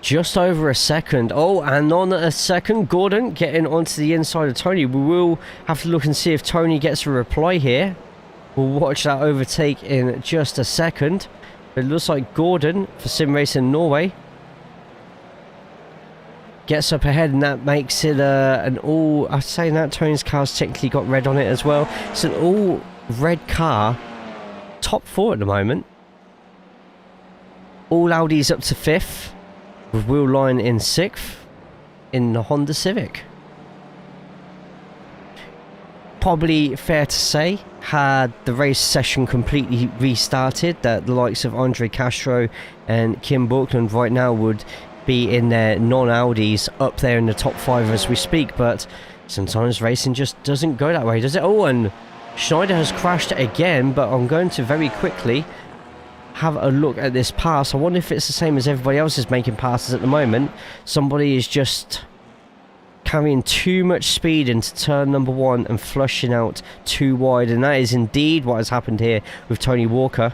Just over a second. Oh, and on a second, Gordon getting onto the inside of Tony. We will have to look and see if Tony gets a reply here. We'll watch that overtake in just a second. It looks like Gordon for Sim Racing Norway gets up ahead, and that makes it an all... I'm saying that Tony's car's technically got red on it as well. It's an all red car. Top 4 at the moment. All Audis up to 5th. With Will Lyon in 6th in the Honda Civic. Probably fair to say, had the race session completely restarted, that the likes of Andre Castro and Kim Borkland right now would be in their non-Audis up there in the top 5 as we speak, but sometimes racing just doesn't go that way, does it? Oh, and Schneider has crashed again, but I'm going to very quickly have a look at this pass. I wonder if it's the same as everybody else is making passes at the moment. Somebody is just carrying too much speed into turn number 1 and flushing out too wide, and that is indeed what has happened here with Tony Walker.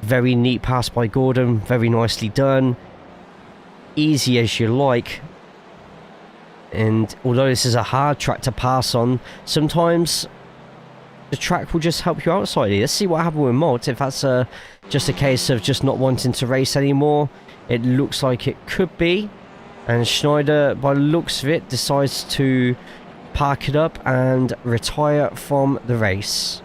Very neat pass by Gordon, very nicely done, easy as you like. And although this is a hard track to pass on, sometimes the track will just help you out slightly. Let's see what happened with Molt. If that's just a case of just not wanting to race anymore, it looks like it could be. And Schneider, by the looks of it, decides to park it up and retire from the race.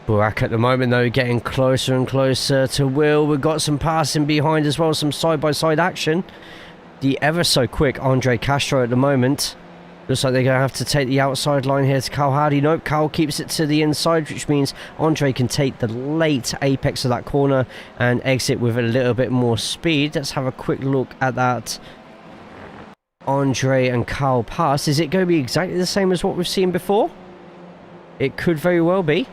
Burak at the moment though getting closer and closer to Will. We've got some passing behind as well, some side-by-side action. The ever so quick Andre Castro at the moment. Looks like they're going to have to take the outside line here to Carl Hardy. Nope, Carl keeps it to the inside, which means Andre can take the late apex of that corner and exit with a little bit more speed. Let's have a quick look at that Andre and Carl pass. Is it going to be exactly the same as what we've seen before? It could very well be.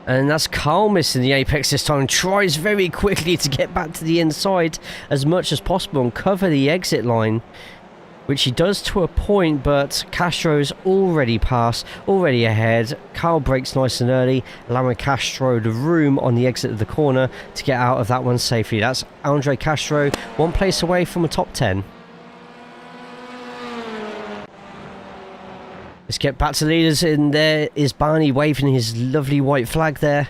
And that's Carl missing the apex this time. Tries very quickly to get back to the inside as much as possible and cover the exit line, which he does to a point, but Castro's already passed, already ahead. Carl brakes nice and early, allowing Castro the room on the exit of the corner to get out of that one safely. That's Andre Castro, one place away from a top 10. Let's get back to leaders, and there is Barney waving his lovely white flag there.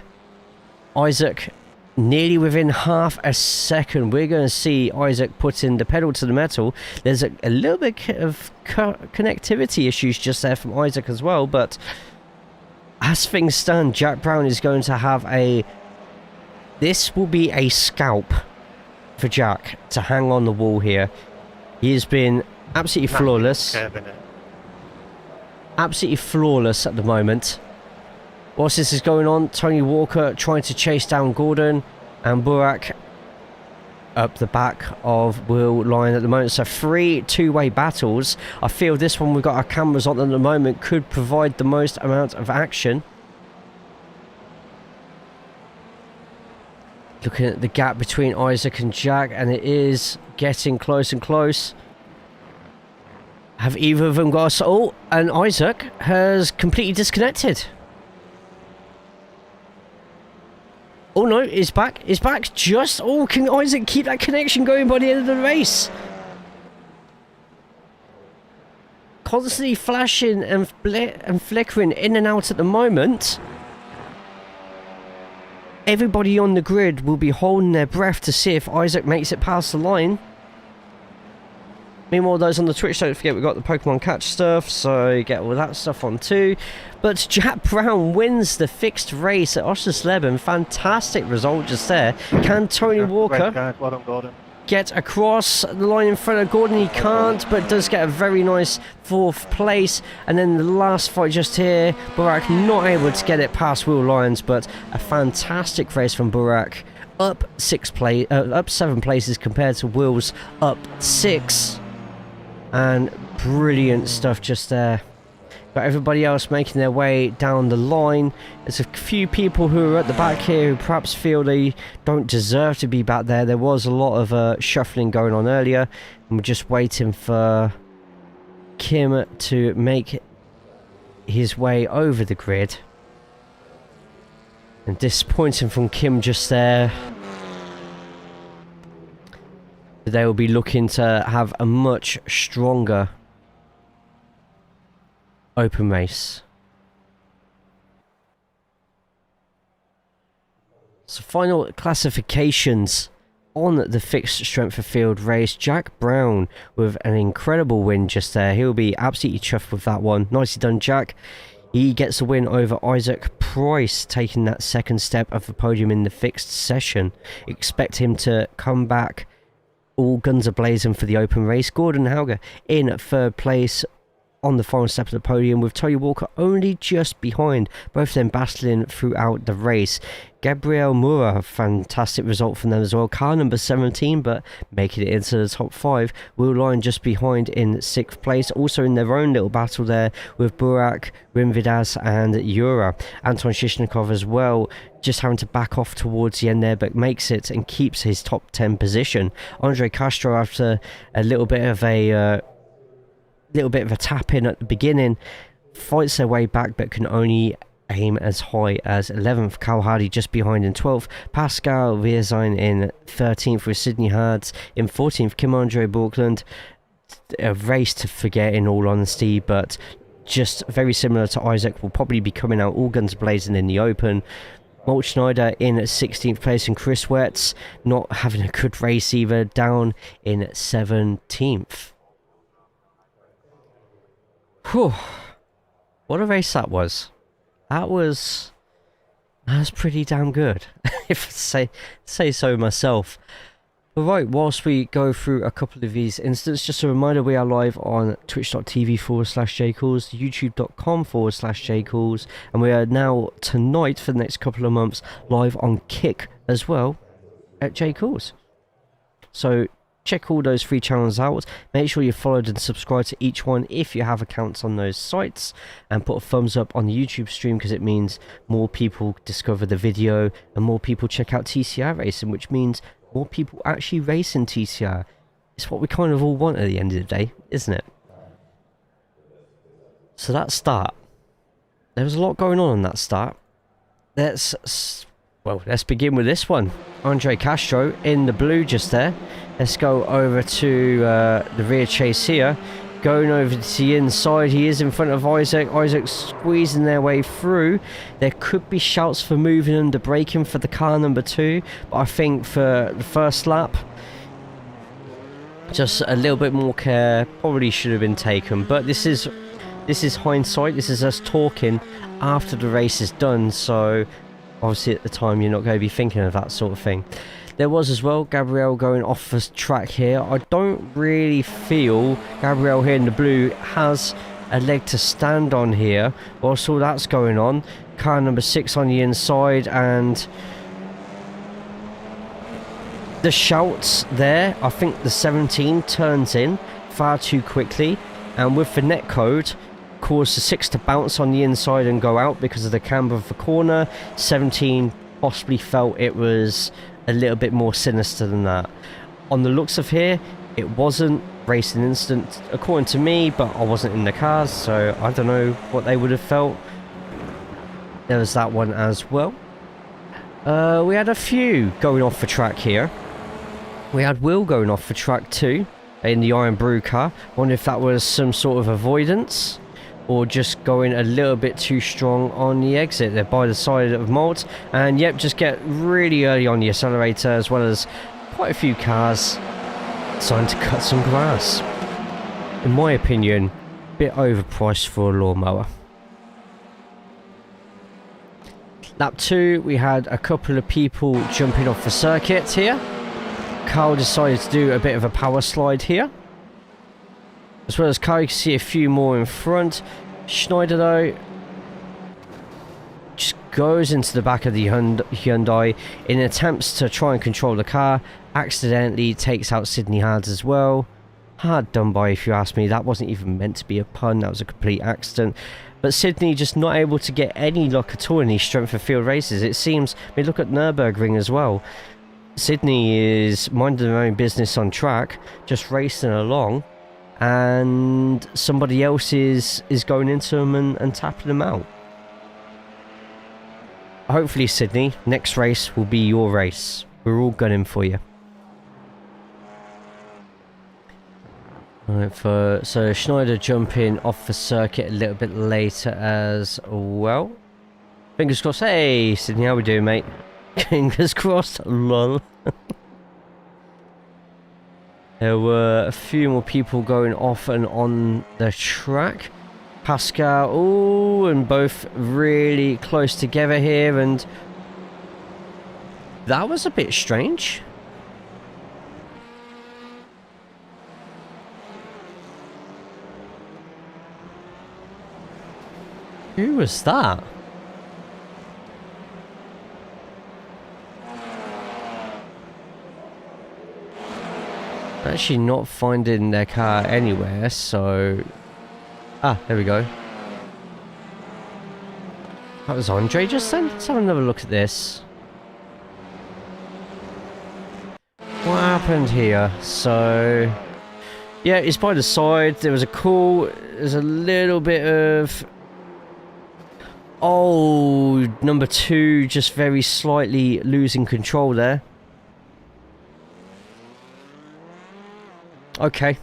Isaac nearly within half a second. We're going to see Isaac putting the pedal to the metal. There's a little bit of connectivity issues just there from Isaac as well, but as things stand, Jack Brown is going to have a... This will be a scalp for Jack to hang on the wall here. He has been absolutely flawless. Absolutely flawless at the moment. Whilst this is going on, Tony Walker trying to chase down Gordon, and Burak up the back of Will Lyon at the moment. So 3 two-way battles. I feel this one we've got our cameras on at the moment could provide the most amount of action. Looking at the gap between Isaac and Jack, and it is getting close and close. Have either of them got a... Oh, and Isaac has completely disconnected. Oh no, he's back. He's back. Just... Oh, can Isaac keep that connection going by the end of the race? Constantly flashing and flickering in and out at the moment. Everybody on the grid will be holding their breath to see if Isaac makes it past the line. Meanwhile, those on the Twitch, don't forget we've got the Pokemon Catch stuff, so you get all that stuff on too. But Jack Brown wins the fixed race at Oschersleben. Fantastic result just there. Can Tony Walker get across the line in front of Gordon? He can't, but does get a very nice 4th place. And then the last fight just here, Burak not able to get it past Will Lyons, but a fantastic race from Burak. Up 7 places compared to Will's up 6. And brilliant stuff just there. Got everybody else making their way down the line. There's a few people who are at the back here who perhaps feel they don't deserve to be back there. There was a lot of shuffling going on earlier, and we're just waiting for Kim to make his way over the grid. And disappointing from Kim just there. They will be looking to have a much stronger open race. So final classifications on the fixed strength of field race. Jack Brown with an incredible win just there. He'll be absolutely chuffed with that one. Nicely done, Jack. He gets the win over Isaac Price, taking that second step of the podium in the fixed session. Expect him to come back all guns are blazing for the open race. Gordon Hauger in 3rd place on the final step of the podium, with Tony Walker only just behind, both of them battling throughout the race. Gabriel Mura, fantastic result from them as well. Car number 17, but making it into the top 5. Will Lyon just behind in 6th place, also in their own little battle there with Burak, Rimvidas and Yura. Anton Shishnikov as well, just having to back off towards the end there, but makes it and keeps his top 10 position. Andre Castro, after a little bit of a tap in at the beginning, fights their way back, but can only aim as high as 11th. Cal Hardy just behind in 12th. Pascal Vierzijn in 13th with Sidney Hards in 14th. Kim Andre Borkland, a race to forget in all honesty, but just very similar to Isaac, will probably be coming out all guns blazing in the open. Molt Schneider in 16th place, and Chris Wetz not having a good race either, down in 17th. Whew. What a race that was. That was pretty damn good, if I say so myself. But right, whilst we go through a couple of these incidents, just a reminder, we are live on twitch.tv/JayCaulls, youtube.com/JayCaulls, and we are now tonight for the next couple of months live on Kick as well at JayCaulls. So check all those 3 channels out. Make sure you followed and subscribed to each one if you have accounts on those sites, and put a thumbs up on the YouTube stream because it means more people discover the video and more people check out TCR Racing, which means more people actually race in TCR. It's what we kind of all want at the end of the day, isn't it? So that start, there was a lot going on in that start. Let's begin with this one. Andre Castro in the blue just there. Let's go over to the rear chase here. Going over to the inside, he is in front of Isaac. Isaac squeezing their way through. There could be shouts for moving under braking for the car number 2, but I think for the first lap, just a little bit more care probably should have been taken. But this is hindsight. This is us talking after the race is done, so obviously at the time you're not going to be thinking of that sort of thing. There was as well Gabriel going off the track here. I don't really feel Gabriel here in the blue has a leg to stand on here whilst all that's going on. Car number 6 on the inside, and the shouts there, I think the 17 turns in far too quickly, and with the net code caused the 6 to bounce on the inside and go out because of the camber of the corner. 17 possibly felt it was a little bit more sinister than that. On the looks of here, it wasn't racing incident according to me, but I wasn't in the cars, so I don't know what they would have felt. There was that one as well. We had a few going off the track here. We had Will going off the track too in the Iron Brew car. Wonder if that was some sort of avoidance or just going a little bit too strong on the exit. They're by the side of Malt, and yep, just get really early on the accelerator, as well as quite a few cars deciding to cut some grass. In my opinion, a bit overpriced for a lawnmower. Lap 2, we had a couple of people jumping off the circuit here. Carl decided to do a bit of a power slide here. As well as Carl, you can see a few more in front. Schneider though just goes into the back of the Hyundai in attempts to try and control the car. Accidentally takes out Sidney Hards as well. Hard done by, if you ask me. That wasn't even meant to be a pun. That was a complete accident. But Sidney just not able to get any luck at all in these strength of field races. It seems, I mean, look at Nürburgring as well. Sidney is minding their own business on track, just racing along, and somebody else is going into them and tapping them out. Hopefully, Sidney, next race will be your race. We're all gunning for you. Alright, so Schneider jumping off the circuit a little bit later as well. Fingers crossed. Hey, Sidney, how we doing, mate? Fingers crossed. Lol. There were a few more people going off and on the track. Pascal, ooh, and both really close together here, and that was a bit strange. Who was that? Actually not finding their car anywhere, so... Ah, there we go. That was Andre just then? Let's have another look at this. What happened here? So... yeah, it's by the side. There was a call. There's a little bit of... Oh, number 2 just very slightly losing control there. Okay.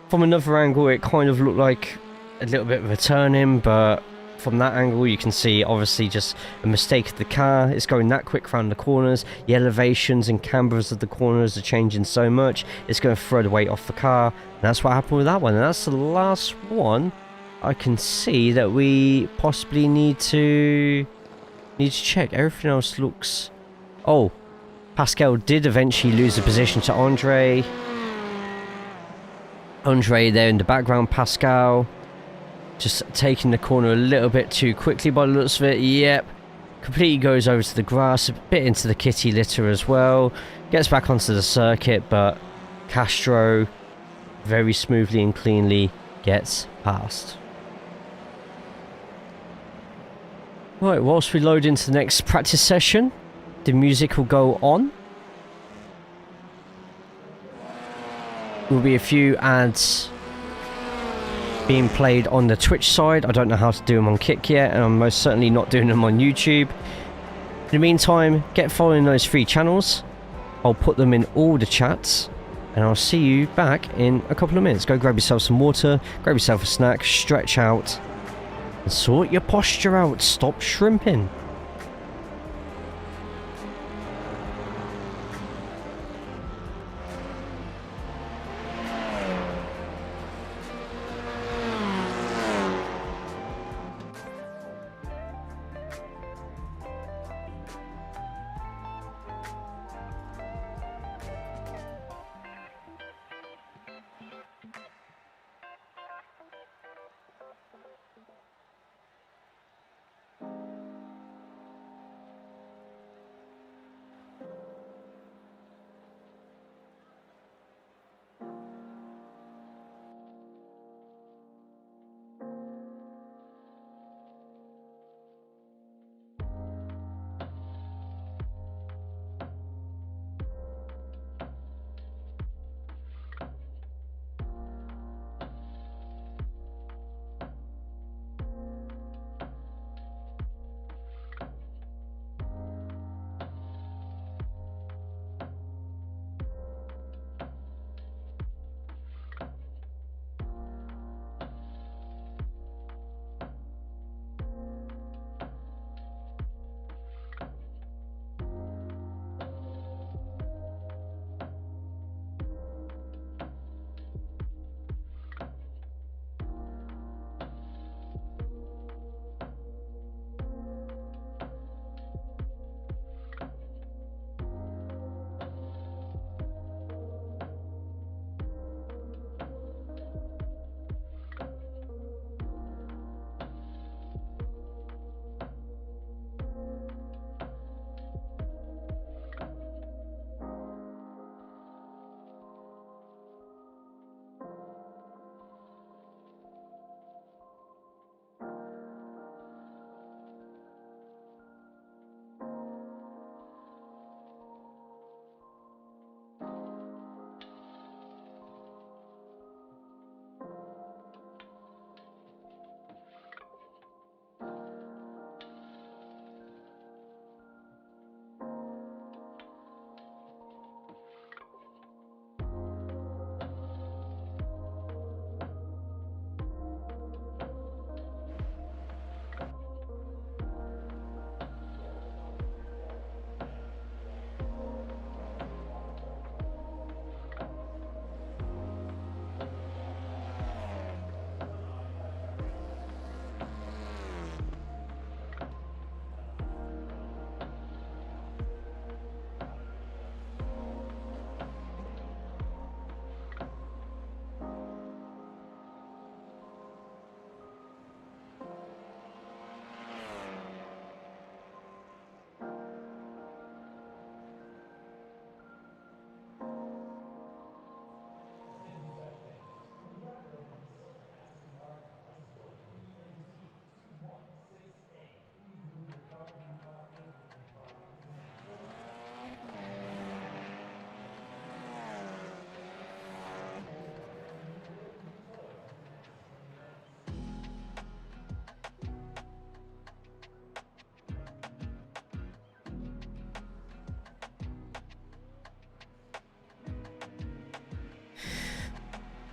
From another angle, it kind of looked like a little bit of a turn-in, but from that angle, you can see obviously just a mistake of the car. It's going that quick around the corners. The elevations and cambers of the corners are changing so much. It's going to throw the weight off the car. And that's what happened with that one. And that's the last one I can see that we possibly need to check. Everything else looks... Oh, Pascal did eventually lose the position to Andre. Andre there in the background, Pascal. Just taking the corner a little bit too quickly by the looks of it. Yep. Completely goes over to the grass, a bit into the kitty litter as well. Gets back onto the circuit, but Castro very smoothly and cleanly gets past. Right, whilst we load into the next practice session, the music will go on. Will be a few ads being played on the Twitch side. I don't know how to do them on Kick yet, and I'm most certainly not doing them on YouTube. In the meantime, get following those 3 channels. I'll put them in all the chats, and I'll see you back in a couple of minutes. Go grab yourself some water, grab yourself a snack, stretch out, and sort your posture out. Stop shrimping.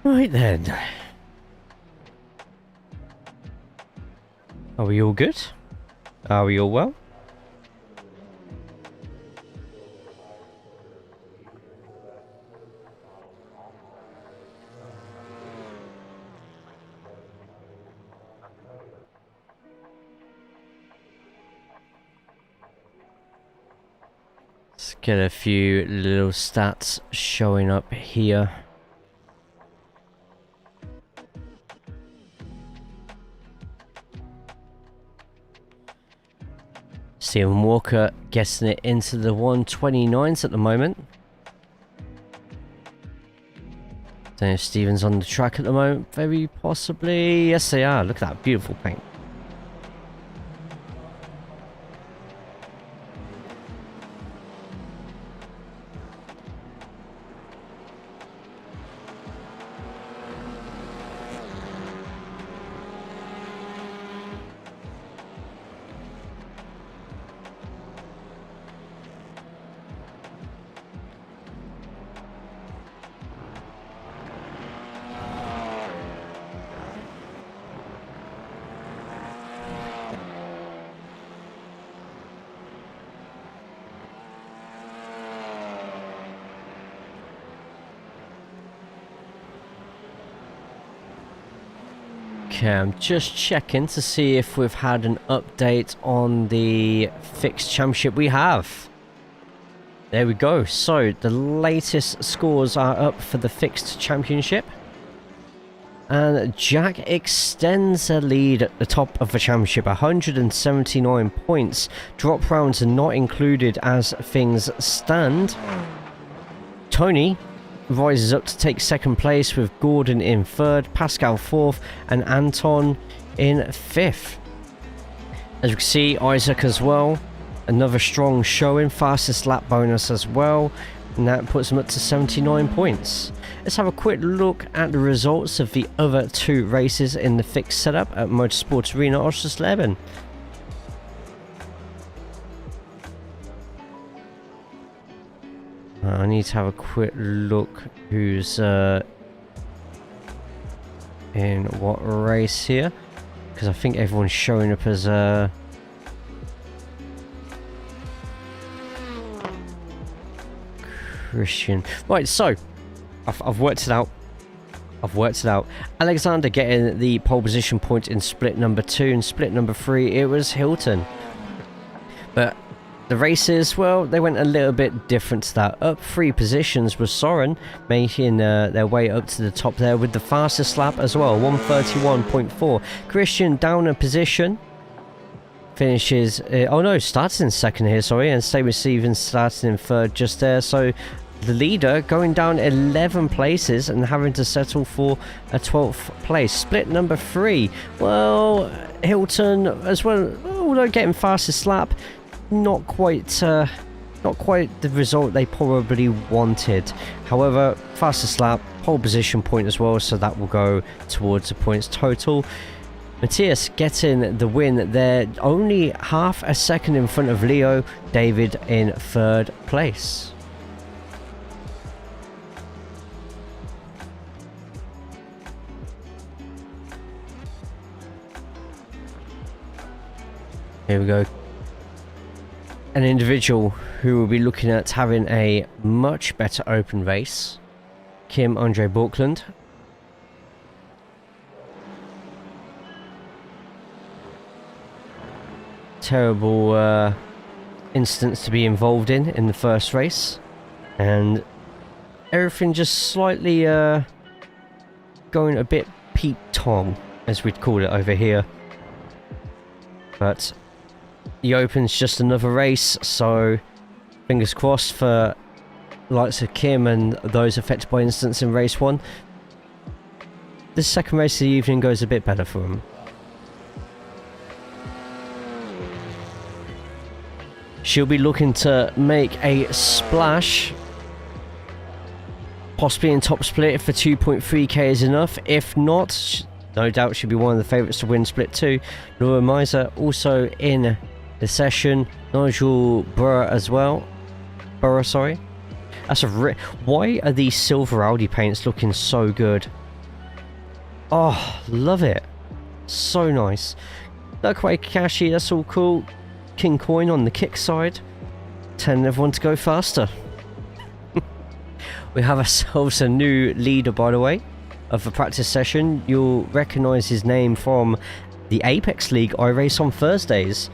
Right then. Are we all good? Are we all well? Let's get a few little stats showing up here. Stephen Walker getting it into the 129s at the moment. Don't know if Stephen's on the track at the moment. Very possibly. Yes, they are. Look at that beautiful paint. Okay, I'm just checking to see if we've had an update on the fixed championship. We have. There we go. So the latest scores are up for the fixed championship. And Jack extends a lead at the top of the championship, 179 points. Drop rounds are not included as things stand. Tony rises up to take second place with Gordon in third, Pascal fourth, and Anton in fifth. As you can see, Isaac as well, another strong showing, fastest lap bonus as well, and that puts him up to 79 points. Let's have a quick look at the results of the other two races in the fixed setup at Motorsport Arena Oschersleben. I need to have a quick look who's in what race here, because I think everyone's showing up as Christian. Right, so I've worked it out. Alexander getting the pole position point in split number 2, and split number 3 it was Hilton. But the races, well, they went a little bit different to that. Up 3 positions was Soren, making their way up to the top there with the fastest lap as well, 131.4. Christian down a position, finishes, starts in second here, sorry, and Stay Receiving starting in third just there. So the leader going down 11 places and having to settle for a 12th place. Split number 3, well, Hilton as well, although getting fastest lap, not quite the result they probably wanted. However, fastest lap, pole position point as well, so that will go towards the points total. Matthias getting the win there, only half a second in front of Leo. David in third place. Here we go. An individual who will be looking at having a much better open race, Kim Andre Borkland. Terrible instance to be involved in the first race, and everything just slightly going a bit Pete Tong, as we'd call it over here. But the Open's just another race, so fingers crossed for likes of Kim and those affected by incidents in race 1. This second race of the evening goes a bit better for them. She'll be looking to make a splash, possibly in top split if the 2.3k is enough. If not, no doubt she'll be one of the favourites to win split 2. Laura Miser also in the session. Nigel Burr as well. That's a why are these silver Audi paints looking so good? Oh, love it. So nice. Lurkway Kakashi, that's all cool. King Coin on the kick side. Telling everyone to go faster. We have ourselves a new leader, by the way, of the practice session. You'll recognise his name from the Apex League I race on Thursdays.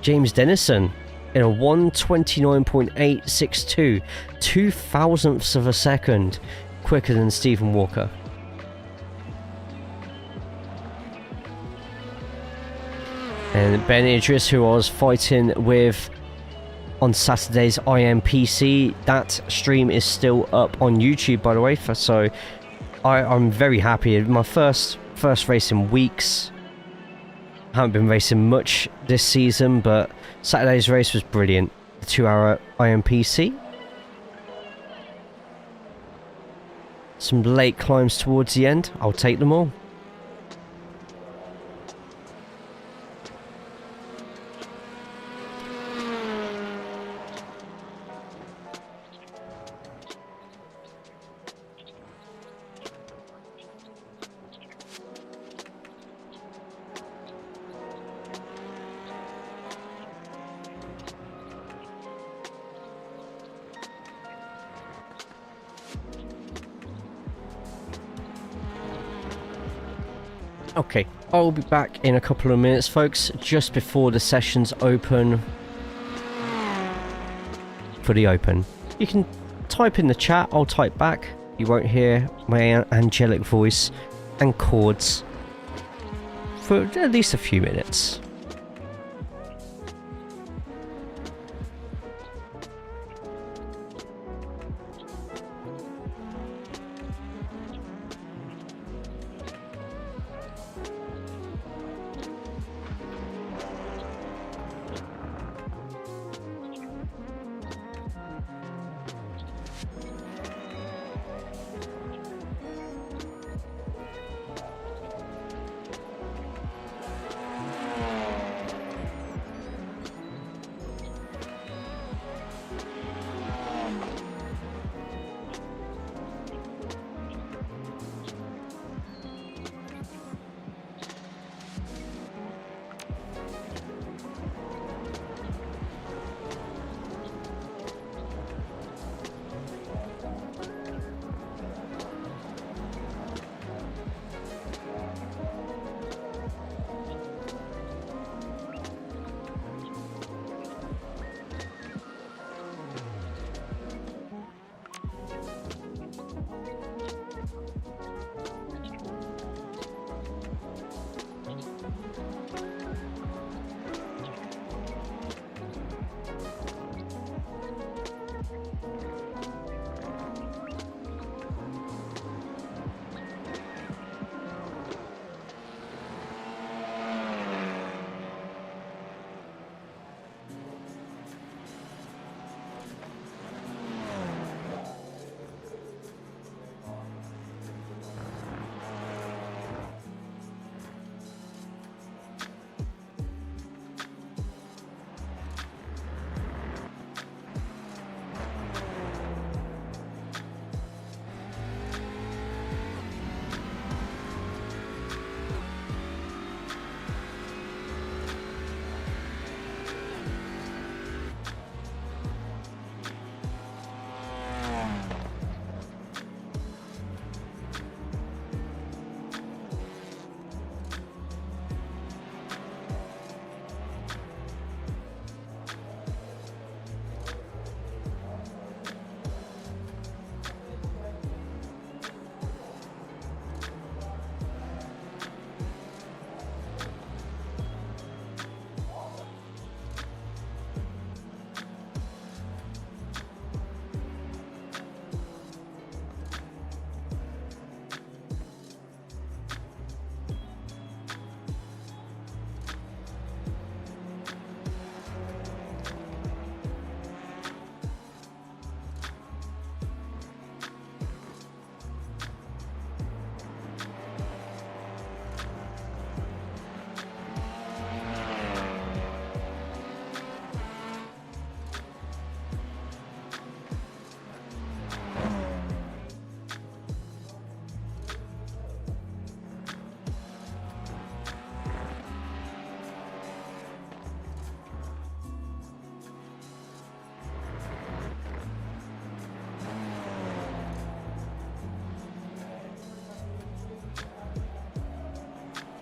James Dennison in a 1:29.862, 0.02 of a second quicker than Stephen Walker. And Ben Idris, who I was fighting with on Saturday's IMPC, that stream is still up on YouTube, by the way. So I'm very happy. My first race in weeks. I haven't been racing much this season, but Saturday's race was brilliant. The 2-hour IMPC. Some late climbs towards the end. I'll take them all. Okay, I'll be back in a couple of minutes, folks, just before the sessions open for the Open. You can type in the chat, I'll type back. You won't hear my angelic voice and chords for at least a few minutes.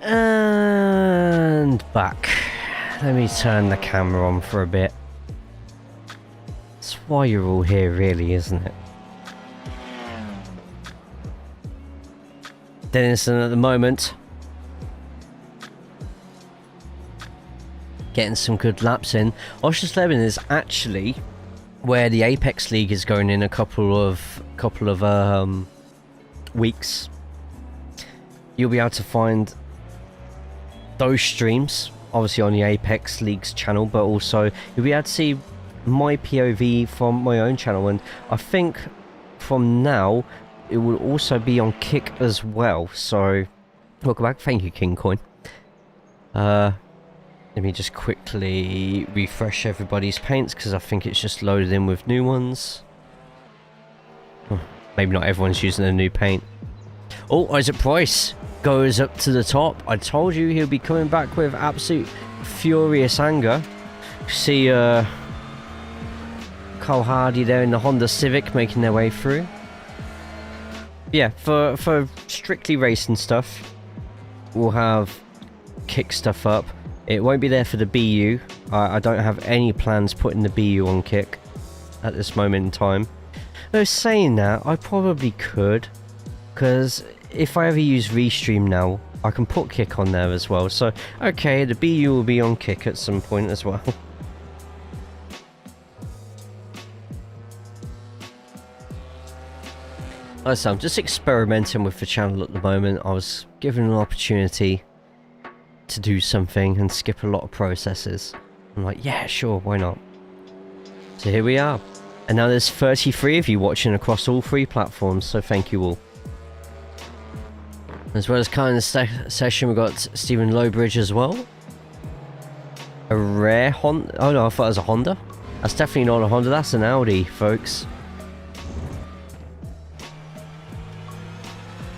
And back. Let me turn the camera on for a bit. That's why you're all here, really, isn't it? Denison at the moment. Getting some good laps in. Oschersleben is actually where the Apex League is going in a couple of weeks. You'll be able to find those streams, obviously on the Apex League's channel, but also you'll be able to see my POV from my own channel, and I think from now it will also be on Kick as well. So welcome back. Thank you, King Coin. Let me just quickly refresh everybody's paints because I think it's just loaded in with new ones. Maybe not everyone's using a new paint. Oh, Isaac Price goes up to the top. I told you he'll be coming back with absolute furious anger. See Carl Hardy there in the Honda Civic making their way through. Yeah, for strictly racing stuff, we'll have Kick stuff up. It won't be there for the BU. I don't have any plans putting the BU on Kick at this moment in time. Though saying that, I probably could, because if I ever use Restream now, I can put Kick on there as well. So, okay, the BU will be on Kick at some point as well. Like I said, I'm just experimenting with the channel at the moment. I was given an opportunity to do something and skip a lot of processes. I'm like, yeah, sure, why not? So here we are. And now there's 33 of you watching across all 3 platforms, so thank you all. As well as kind of session, we've got Stephen Lowbridge as well. A rare Honda. Oh no, I thought it was a Honda. That's definitely not a Honda, that's an Audi, folks.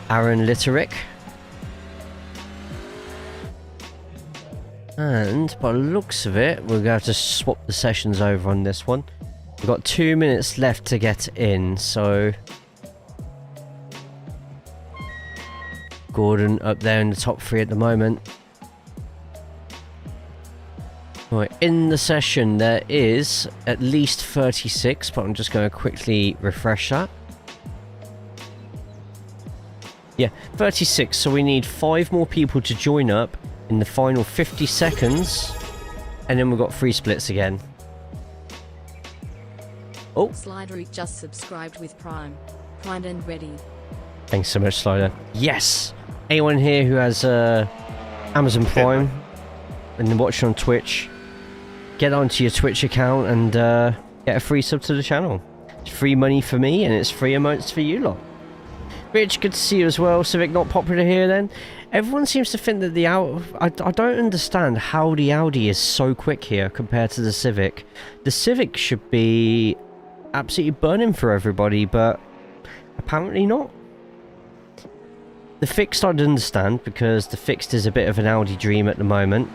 Aaron Litterick. And by the looks of it, we're going to have to swap the sessions over on this one. We've got 2 minutes left to get in, so Gordon up there in the top 3 at the moment. Right, in the session there is at least 36, but I'm just going to quickly refresh that. Yeah, 36, so we need 5 more people to join up in the final 50 seconds, and then we've got 3 splits again. Oh, Slider just subscribed with Prime. Primed and ready. Thanks so much, Slider. Yes! Anyone here who has Amazon Prime and watching on Twitch, get onto your Twitch account and get a free sub to the channel. It's free money for me and it's free emotes for you lot. Rich, good to see you as well. Civic not popular here then. Everyone seems to think that the Audi... I don't understand how the Audi is so quick here compared to the Civic. The Civic should be absolutely burning for everybody, but apparently not. The Fixed I don't understand, because the Fixed is a bit of an Audi dream at the moment.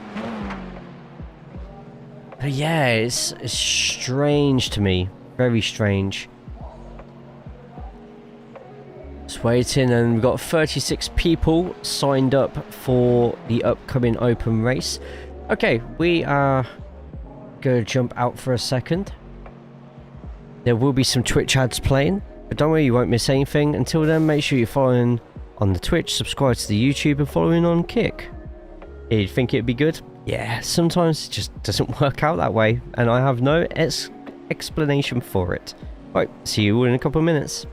But yeah, it's strange to me. Very strange. Just waiting, and we've got 36 people signed up for the upcoming open race. Okay, we are going to jump out for a second. There will be some Twitch ads playing, but don't worry, you won't miss anything. Until then, make sure you're following on the Twitch, subscribe to the YouTube, and following on Kick. You think it'd be good? Yeah, sometimes it just doesn't work out that way, and I have no explanation for it. Right, see you all in a couple of minutes.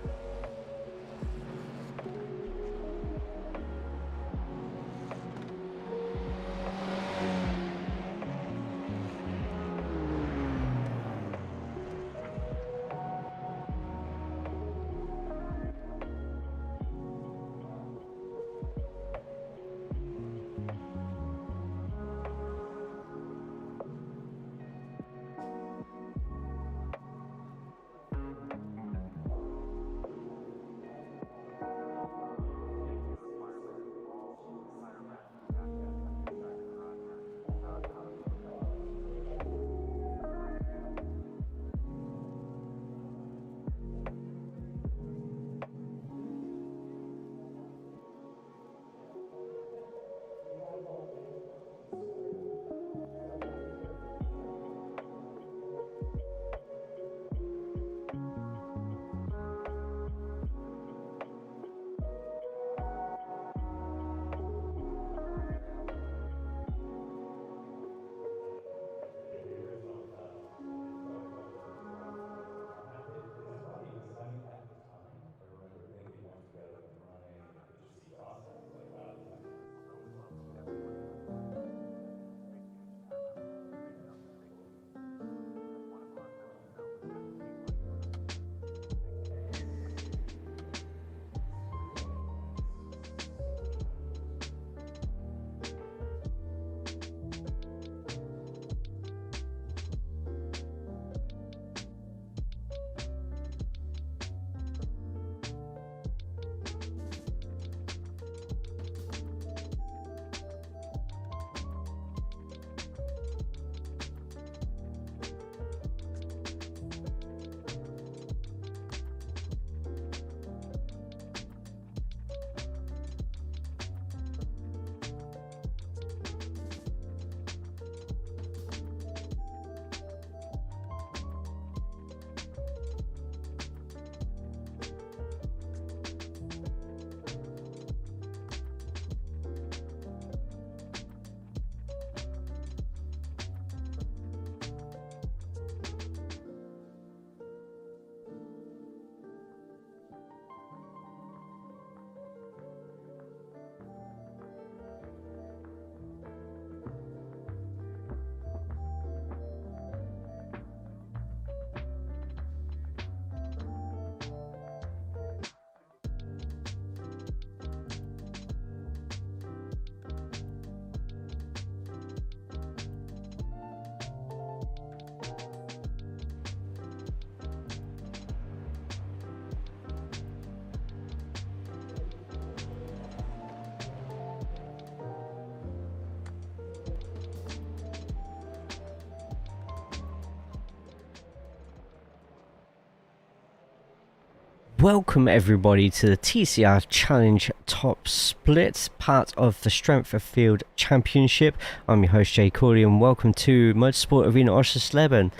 Welcome everybody to the TCR Challenge Top Split, part of the Strength of Field Championship. I'm your host JayCaulls and welcome to Motorsport Arena Oschersleben.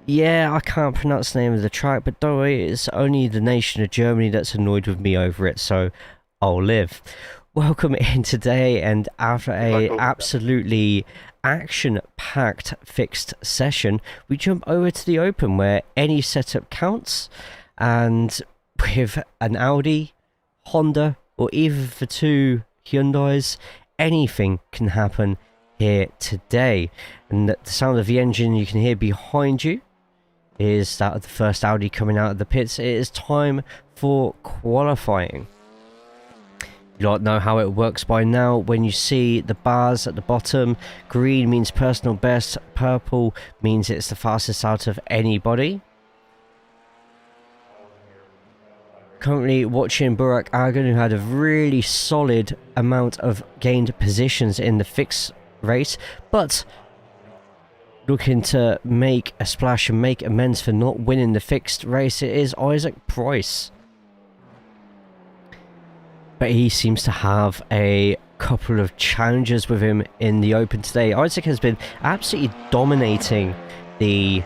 Yeah, I can't pronounce the name of the track, but don't worry, it's only the nation of Germany that's annoyed with me over it, so I'll live. Welcome in today, and after a absolutely action-packed fixed session, we jump over to the open where any setup counts, and with an Audi, Honda, or even for two Hyundais, anything can happen here today. And the sound of the engine you can hear behind you is that of the first Audi coming out of the pits. It is time for qualifying. You don't know how it works by now. When you see the bars at the bottom, green means personal best, purple means it's the fastest out of anybody. Currently watching Burak Agan, who had a really solid amount of gained positions in the fixed race, but looking to make a splash and make amends for not winning the fixed race, it is Isaac Price. But he seems to have a couple of challenges with him in the open today. Isaac has been absolutely dominating the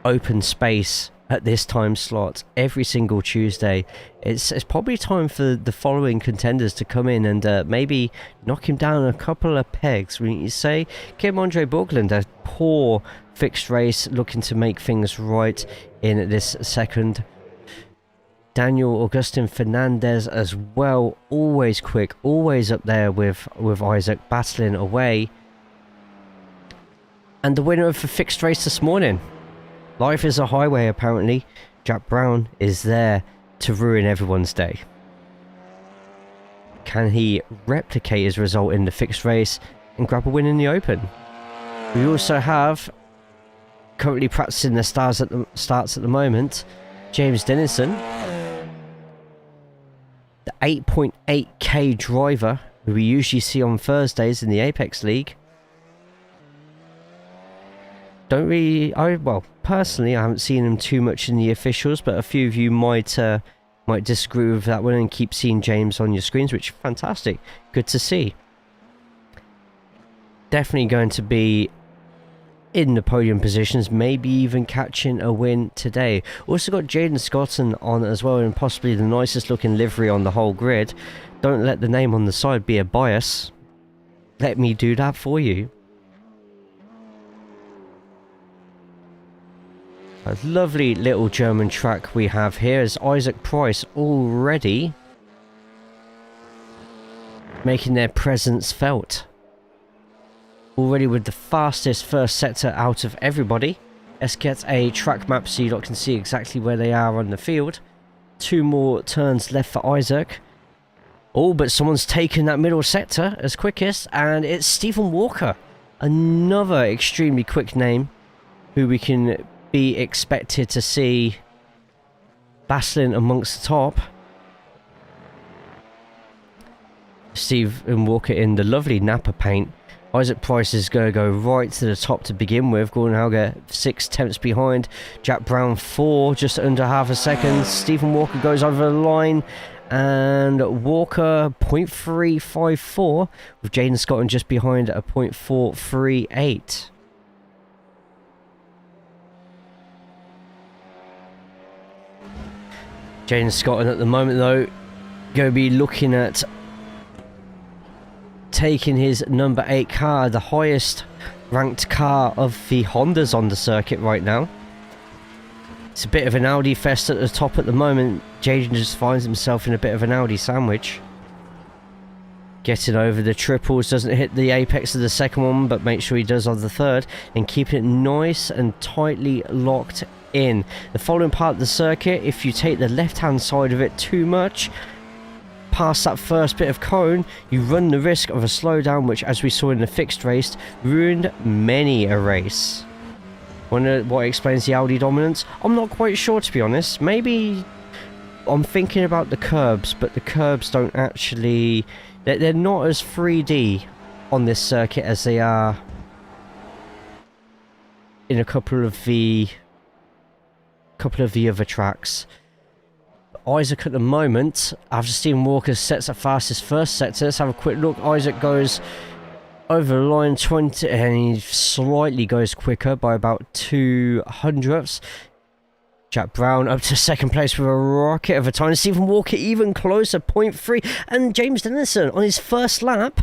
open space at this time slot every single Tuesday. It's probably time for the following contenders to come in and maybe knock him down a couple of pegs, wouldn't you say? Kim-Andre Borgland, a poor fixed race, looking to make things right in this second. Daniel Augustin Fernandez as well, always quick, always up there with Isaac, battling away. And the winner of the fixed race this morning, life is a highway apparently, Jack Brown is there to ruin everyone's day. Can he replicate his result in the fixed race and grab a win in the open? We also have, currently practicing the starts at the moment, James Dennison, the 8.8k driver who we usually see on Thursdays in the Apex League. Well, personally, I haven't seen him too much in the officials, but a few of you might disagree with that one and keep seeing James on your screens, which is fantastic. Good to see. Definitely going to be in the podium positions, maybe even catching a win today. Also got Jaden Scotton on as well, and possibly the nicest looking livery on the whole grid. Don't let the name on the side be a bias. Let me do that for you. A lovely little German track we have here as Isaac Price already making their presence felt. Already with the fastest first sector out of everybody. Let's get a track map so you lot can see exactly where they are on the field. 2 more turns left for Isaac. Oh, but someone's taken that middle sector as quickest, and it's Stephen Walker. Another extremely quick name who we can be expected to see battling amongst the top. Stephen Walker in the lovely Napa paint. Isaac Price is going to go right to the top to begin with. Gordon Hauger 6 tenths behind. Jack Brown 4, just under half a second. Stephen Walker goes over the line. And Walker 0.354 with Jaden Scotton just behind at 0.438. Jaden Scotton at the moment though going to be looking at taking his number 8 car, the highest ranked car of the Hondas on the circuit right now. It's a bit of an Audi fest at the top at the moment. Jaden just finds himself in a bit of an Audi sandwich. Getting over the triples, doesn't hit the apex of the second one, but make sure he does on the third, and keep it nice and tightly locked in. The following part of the circuit, if you take the left hand side of it too much past that first bit of cone, you run the risk of a slowdown, which, as we saw in the fixed race, ruined many a race. Wonder what explains the Audi dominance? I'm not quite sure, to be honest. Maybe I'm thinking about the curbs, but the curbs don't actually, they're not as 3D on this circuit as they are in a couple of the other tracks. Isaac at the moment, after Stephen Walker sets the fastest first sector. Let's have a quick look. Isaac goes over the line 20, and he slightly goes quicker by about 200ths. Jack Brown up to second place with a rocket of a time. Stephen Walker even closer, 0.3. And James Dennison on his first lap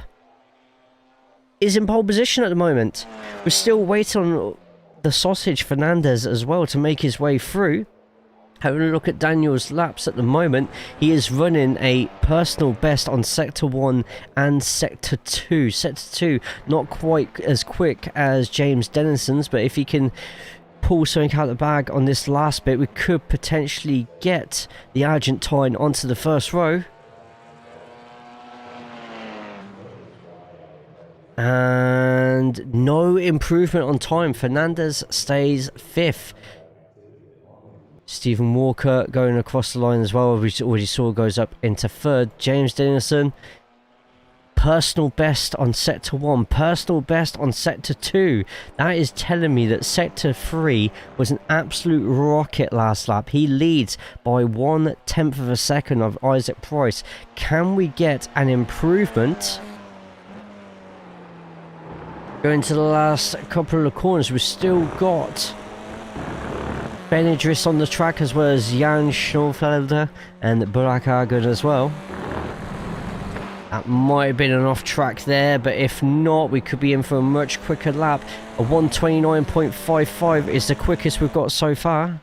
is in pole position at the moment. We're still waiting on the sausage Fernandez as well to make his way through. Having a look at Daniel's laps at the moment, he is running a personal best on Sector 1 and Sector 2. Sector 2 not quite as quick as James Dennison's, but if he can pull something out of the bag on this last bit, we could potentially get the Argentine onto the first row. And no improvement on time. Fernandez stays 5th. Stephen Walker going across the line as well, we already saw, goes up into 3rd. James Dennison, personal best on Sector 1, personal best on Sector 2. That is telling me that Sector 3 was an absolute rocket last lap. He leads by 1/10 of a second of Isaac Price. Can we get an improvement? Going to the last couple of corners, we've still got Ben Idris on the track, as well as Jan Schonfelder and Burak Argun as well. That might have been an off track there, but if not, we could be in for a much quicker lap. A 1:29.55 is the quickest we've got so far.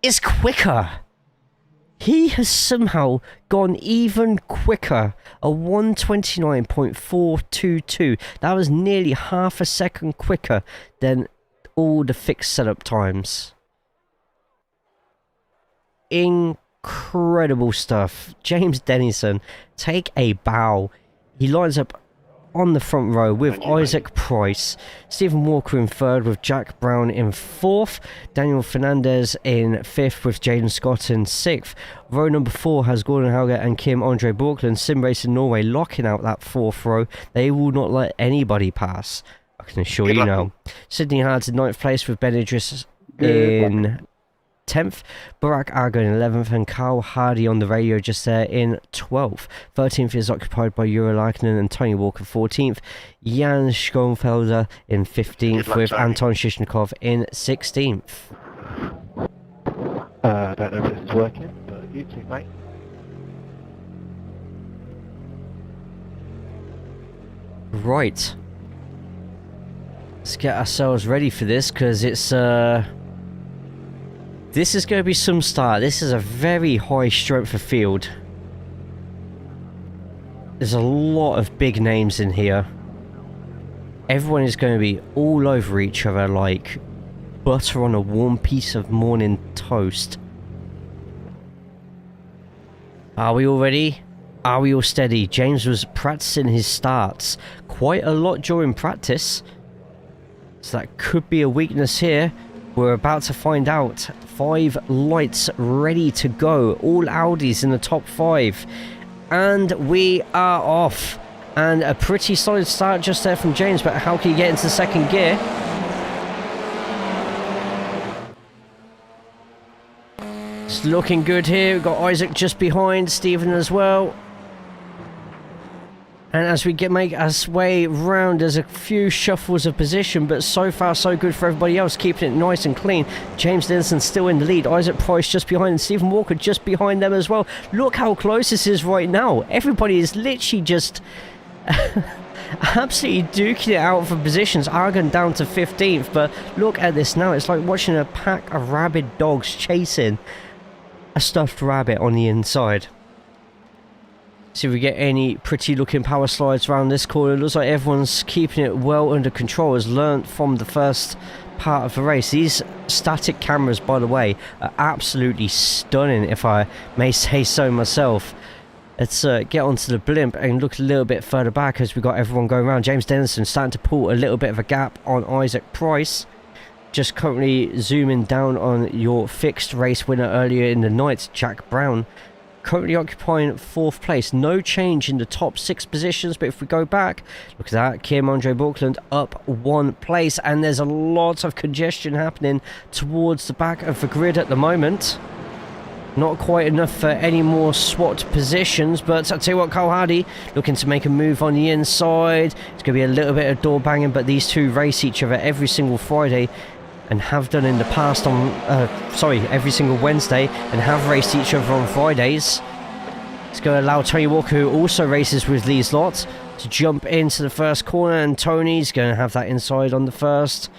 It's quicker. He has somehow gone even quicker. A 1:29.422. That was nearly half a second quicker than all the fixed setup times. Incredible stuff. James Dennison, take a bow. He lines up on the front row with Isaac Price, Stephen Walker in 3rd with Jack Brown in 4th, Daniel Fernandez in 5th with Jaden Scott in 6th. Row number 4 has Gordon Hauger and Kim Andre Borkland. Sim Racing Norway locking out that 4th row. They will not let anybody pass, I can assure you now. Sydney Hards in 9th place with Ben Idris in 10th, Burak Argun in 11th, and Carl Hardy on the radio just there in 12th. 13th is occupied by Jura Laakkonen and Tony Walker 14th. Jan Schonfelder in 15th with Anton Shishnikov in 16th. I don't know if this is working, but you two, mate. Right. Let's get ourselves ready for this, because it's this is going to be some start. This is a very high strength of field. There's a lot of big names in here. Everyone is going to be all over each other like butter on a warm piece of morning toast. Are we all ready? Are we all steady? James was practicing his starts quite a lot during practice, so that could be a weakness here. We're about to find out. 5 lights ready to go. All Audis in the top 5. And we are off. And a pretty solid start just there from James, but how can he get into the second gear? It's looking good here. We've got Isaac just behind, Stephen as well. And as we make our way round, there's a few shuffles of position, but so far so good for everybody else, keeping it nice and clean. James Dennison still in the lead. Isaac Price just behind, and Stephen Walker just behind them as well. Look how close this is right now. Everybody is literally just absolutely duking it out for positions. Argon down to 15th, but look at this now. It's like watching a pack of rabid dogs chasing a stuffed rabbit on the inside. See if we get any pretty looking power slides around this corner. It looks like everyone's keeping it well under control, has learnt from the first part of the race. These static cameras, by the way, are absolutely stunning, if I may say so myself. Let's get onto the blimp and look a little bit further back as we got everyone going around. James Dennison starting to pull a little bit of a gap on Isaac Price. Just currently zooming down on your fixed race winner earlier in the night, Jack Brown. currently occupying 4th place. No change in the top 6 positions, but if we go back, look at that, Kim Andre Borkland up 1 place, and there's a lot of congestion happening towards the back of the grid at the moment. Not quite enough for any more swapped positions, but I'll tell you what, Carl Hardy looking to make a move on the inside. It's going to be a little bit of door banging, but these two race each other every single Friday and have done in the past on, every single Wednesday, and have raced each other on Fridays. It's going to allow Tony Walker, who also races with these lots, to jump into the first corner, and Tony's going to have that inside on the first.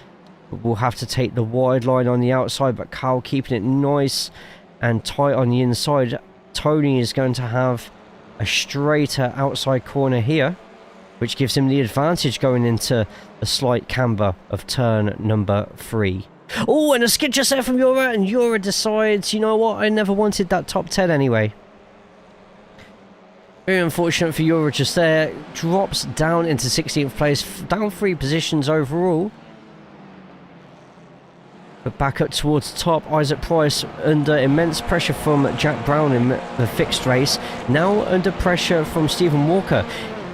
But we'll have to take the wide line on the outside, but Carl keeping it nice and tight on the inside. Tony is going to have a straighter outside corner here, which gives him the advantage going into the slight camber of turn number 3. Oh, and a skid just there from Oran, and Oran decides, you know what, I never wanted that top 10 anyway. Very unfortunate for Oran just there. Drops down into 16th place, down 3 positions overall. But back up towards the top, Isaac Price under immense pressure from Jack Brown in the fixed race. Now under pressure from Stephen Walker.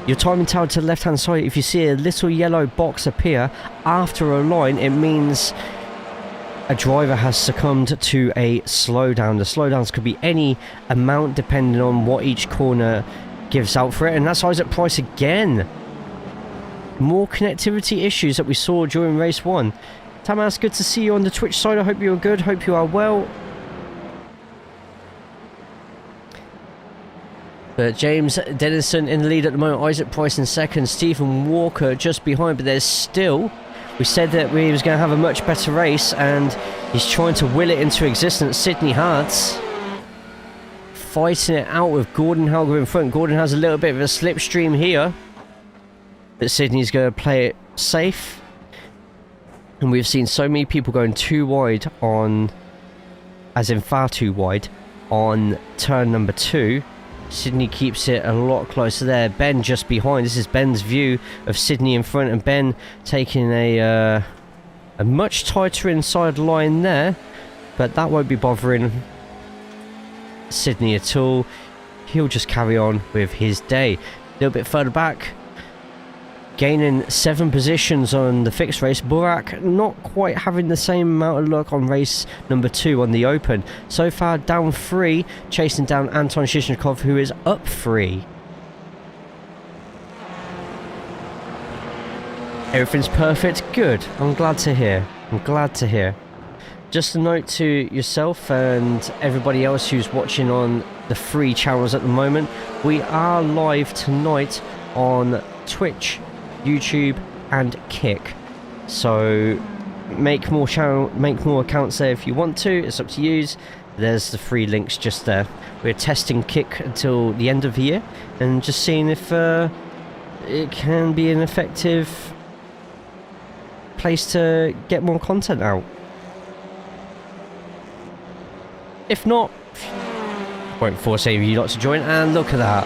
Your timing tower to the left hand side, if you see a little yellow box appear after a line, it means a driver has succumbed to a slowdown. The slowdowns could be any amount depending on what each corner gives out for it. And that's Isaac Price again. More connectivity issues that we saw during race 1. Tamas, good to see you on the Twitch side. I hope you're good. Hope you are well. But James Dennison in the lead at the moment. Isaac Price in second. Stephen Walker just behind. But there's still... We said that we was going to have a much better race, and he's trying to will it into existence. Sidney Hartz fighting it out with Gordon Helger in front. Gordon has a little bit of a slipstream here, but Sidney's going to play it safe. And we've seen so many people going too wide on, as in far too wide, on turn number 2. Sydney keeps it a lot closer there. Ben just behind. This is Ben's view of Sydney in front, and Ben taking a much tighter inside line there. But that won't be bothering Sydney at all. He'll just carry on with his day. A little bit further back, gaining 7 positions on the fixed race. Burak not quite having the same amount of luck on race number 2 on the open. So far down 3, chasing down Anton Shishnikov, who is up 3. Everything's perfect. Good. I'm glad to hear. I'm glad to hear. Just a note to yourself and everybody else who's watching on the free channels at the moment. We are live tonight on Twitch, YouTube and Kick, so make more accounts there if you want to. It's up to you. There's the free links just there. We're testing Kick until the end of the year and just seeing if it can be an effective place to get more content out. If not, won't force any of you lot to join. And look at that,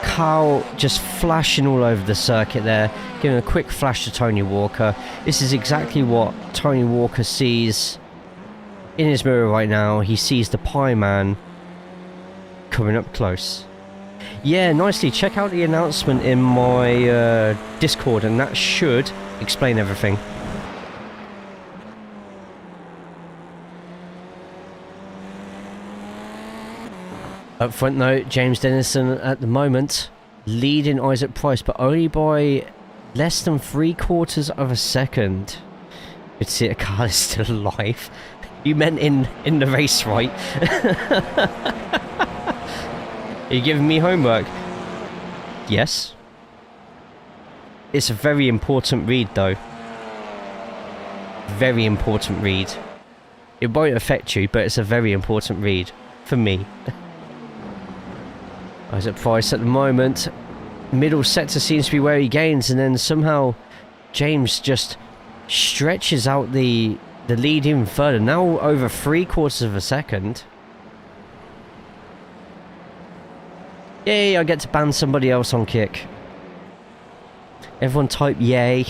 Carl just flashing all over the circuit there, giving a quick flash to Tony Walker. This is exactly what Tony Walker sees in his mirror right now. He sees the Pie Man coming up close. Yeah, nicely. Check out the announcement in my Discord, and that should explain everything. Up front though, James Dennison at the moment leading Isaac Price, but only by less than 3/4 of a second. Good to see a car is still alive. You meant in the race, right? Are you giving me homework? Yes. It's a very important read though. Very important read. It won't affect you, but it's a very important read for me. Isaac Price at the moment, middle sector seems to be where he gains, and then somehow James just stretches out the lead even further, now over 3/4 of a second. Yay, I get to ban somebody else on Kick. Everyone type yay.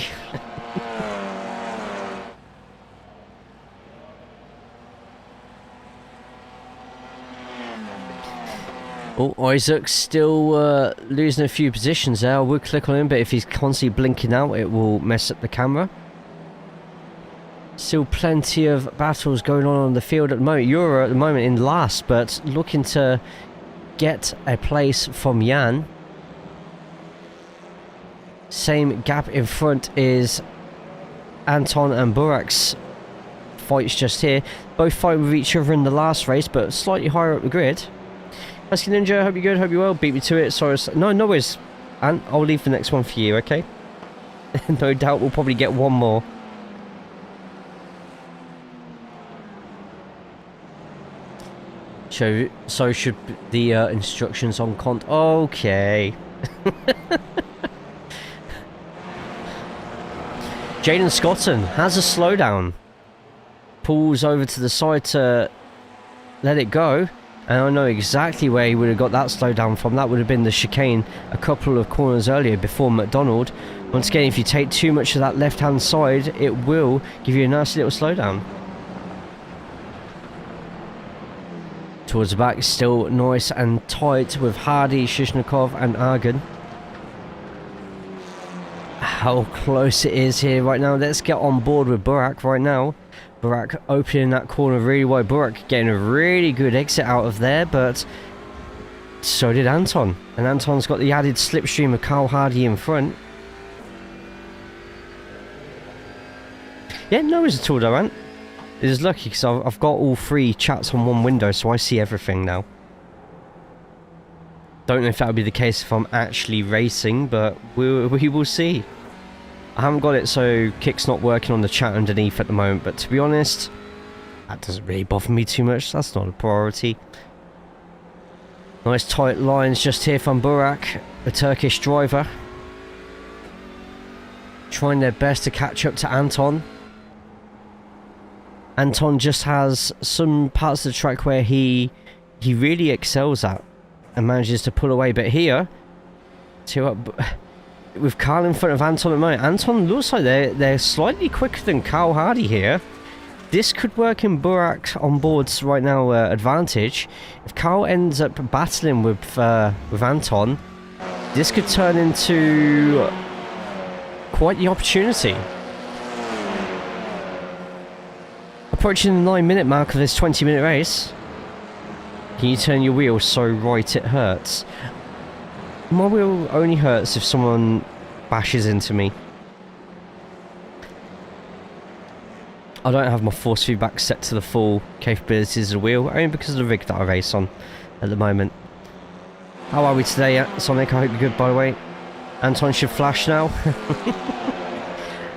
Oh, Isaac's still losing a few positions there. I would click on him, but if he's constantly blinking out, it will mess up the camera. Still plenty of battles going on the field at the moment. You're at the moment in last, but looking to get a place from Jan. Same gap in front is Anton and Burak's fights just here. Both fighting with each other in the last race, but slightly higher up the grid. Husky Ninja, hope you're good, hope you're well. Beat me to it. Sorry. No worries. And I'll leave the next one for you, okay? No doubt we'll probably get one more. So should the instructions on okay. Jaden Scotton has a slowdown. Pulls over to the side to let it go. And I know exactly where he would have got that slowdown from. That would have been the chicane a couple of corners earlier before McDonald. Once again, if you take too much of that left-hand side, it will give you a nice little slowdown. Towards the back, still nice and tight with Hardy, Shishnikov and Argan. How close it is here right now. Let's get on board with Burak right now. Burak opening that corner really wide. Burak getting a really good exit out of there, but so did Anton. And Anton's got the added slipstream of Carl Hardy in front. Yeah, no worries at all though, Ant. It is lucky because I've got all three chats on one window, so I see everything now. Don't know if that would be the case if I'm actually racing, but we will see. I haven't got it so Kick's not working on the chat underneath at the moment, but to be honest, that doesn't really bother me too much. That's not a priority. Nice tight lines just here from Burak, the Turkish driver. Trying their best to catch up to Anton. Anton just has some parts of the track where he really excels at and manages to pull away, but here, with Carl in front of Anton at the moment, Anton looks like they're slightly quicker than Carl Hardy here. This could work in Burak on board's right now advantage. If Carl ends up battling with Anton, this could turn into quite the opportunity. Approaching the 9-minute mark of this 20-minute race. Can you turn your wheel so right it hurts? My wheel only hurts if someone bashes into me. I don't have my force feedback set to the full capabilities of the wheel, only because of the rig that I race on at the moment. How are we today, Sonic? I hope you're good, by the way. Anton should flash now.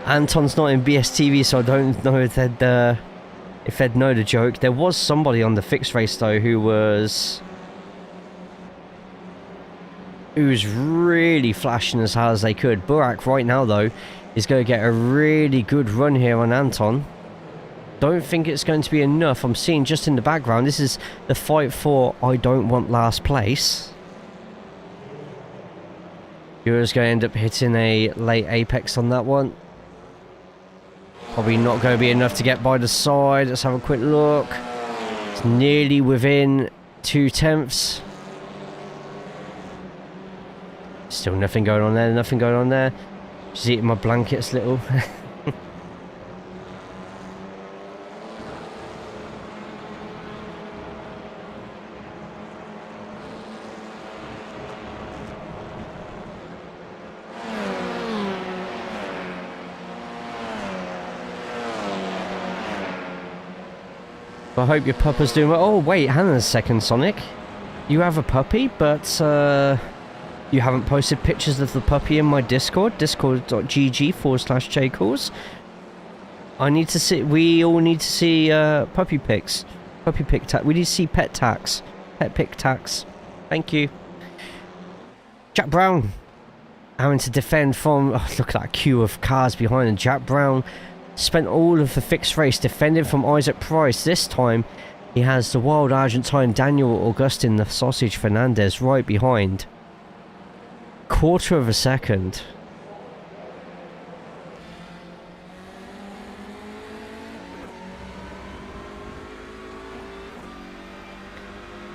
Anton's not in BSTV, so I don't know if they'd know the joke. There was somebody on the fixed race though who was really flashing as hard as they could. Burak right now though is going to get a really good run here on Anton. Don't think it's going to be enough. I'm seeing just in the background, this is the fight for I don't want last place. You're just going to end up hitting a late apex on that one. Probably not going to be enough to get by the side. Let's have a quick look. It's nearly within 0.2. Still nothing going on there, nothing going on there. Just eating my blankets little. I hope your puppa's doing well. Oh wait, hang on a second, Sonic. You have a puppy, but you haven't posted pictures of the puppy in my Discord, discord.gg/JayCaulls. I need to see, we all need to see puppy pics. Puppy pic tax. We need to see pet tax. Pet pic tax. Thank you. Jack Brown having to defend from, oh, look at that queue of cars behind him. Jack Brown spent all of the fixed race defending from Isaac Price. This time he has the wild Argentine Daniel Augustin the Sausage Fernandez right behind. Quarter of a second.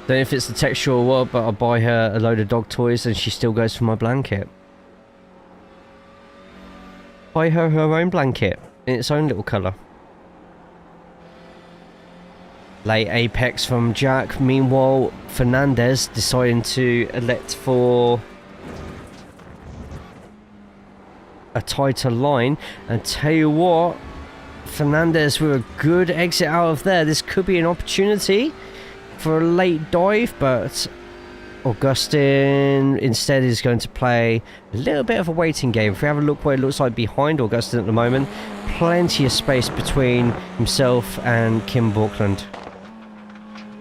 Don't know if it's the texture or what, but I'll buy her a load of dog toys and she still goes for my blanket. Buy her own blanket in its own little colour. Late apex from Jack. Meanwhile, Fernandez deciding to elect for a tighter line. And tell you what, Fernandez with a good exit out of there. This could be an opportunity for a late dive, but Augustin instead is going to play a little bit of a waiting game. If we have a look what it looks like behind Augustin at the moment, plenty of space between himself and Kim Bjorklund.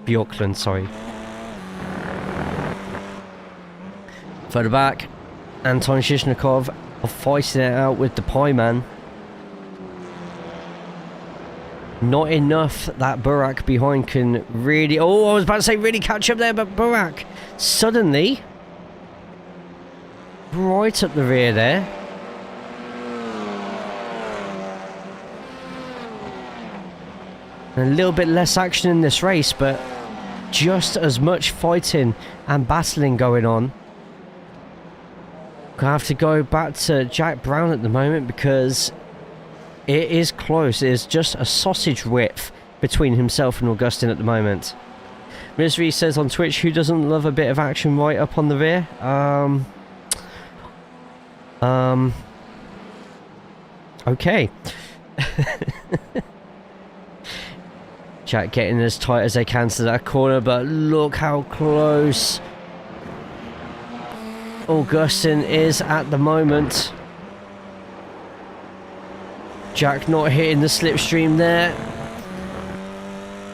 Bjorklund, sorry. Further back, Anton Shishnikov are fighting it out with the Pie Man. Not enough that Burak behind can really... Oh, I was about to say really catch up there, but Burak suddenly right at the rear there. A little bit less action in this race, but just as much fighting and battling going on. Gonna have to go back to Jack Brown at the moment because it is close. It is just a sausage width between himself and Augustin at the moment. Misery says on Twitch, who doesn't love a bit of action right up on the rear? Okay. Jack getting as tight as they can to that corner, but look how close Augustin is at the moment. Jack not hitting the slipstream there.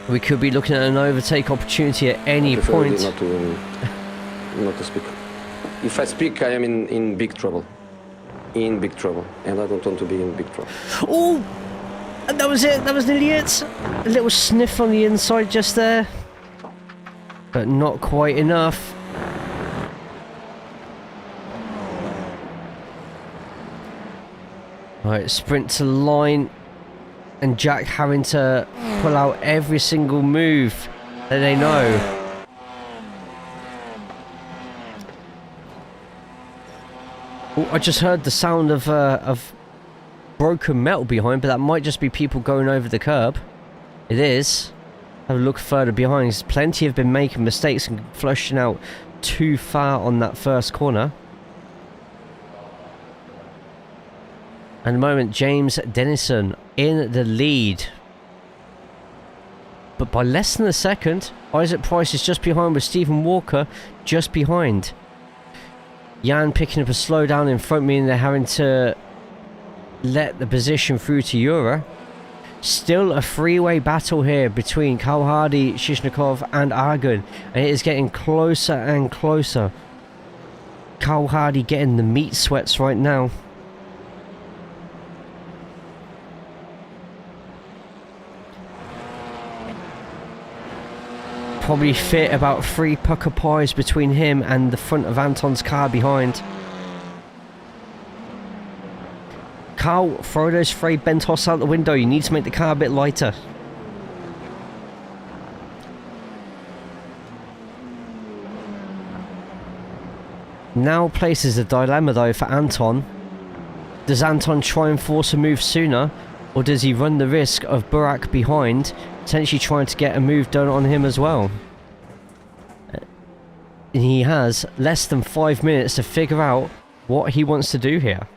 We could be looking at an overtake opportunity at any point. Not to speak. If I speak, I am in big trouble. In big trouble. And I don't want to be in big trouble. Oh! And that was it. That was nearly it. A little sniff on the inside just there. But not quite enough. Right, sprint to line, and Jack having to pull out every single move that they know. Oh, I just heard the sound of broken metal behind, but that might just be people going over the curb. It is. Have a look further behind. There's plenty have been making mistakes and flushing out too far on that first corner. At the moment, James Dennison in the lead. But by less than a second, Isaac Price is just behind with Stephen Walker just behind. Jan picking up a slowdown in front, meaning they're having to let the position through to Yura. Still a three-way battle here between Karl Hardy, Shishnikov and Argun. And it is getting closer and closer. Karl Hardy getting the meat sweats right now. Probably fit about 3 pucker pies between him and the front of Anton's car behind. Carl, throw those frayed Bentos out the window. You need to make the car a bit lighter. Now places a dilemma though for Anton. Does Anton try and force a move sooner, or does he run the risk of Burak behind, potentially trying to get a move done on him as well? And he has less than 5 minutes to figure out what he wants to do here.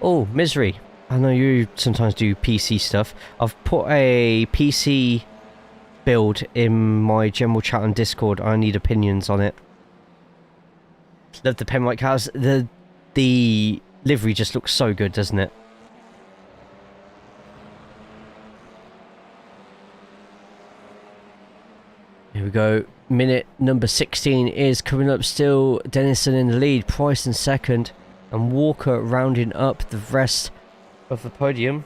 Oh, Misery. I know you sometimes do PC stuff. I've put a PC build in my general chat on Discord. I need opinions on it. Love the Penrite cars. The livery just looks so good, doesn't it? Here we go. Minute number 16 is coming up still. Dennison in the lead, Price in second, and Walker rounding up the rest of the podium.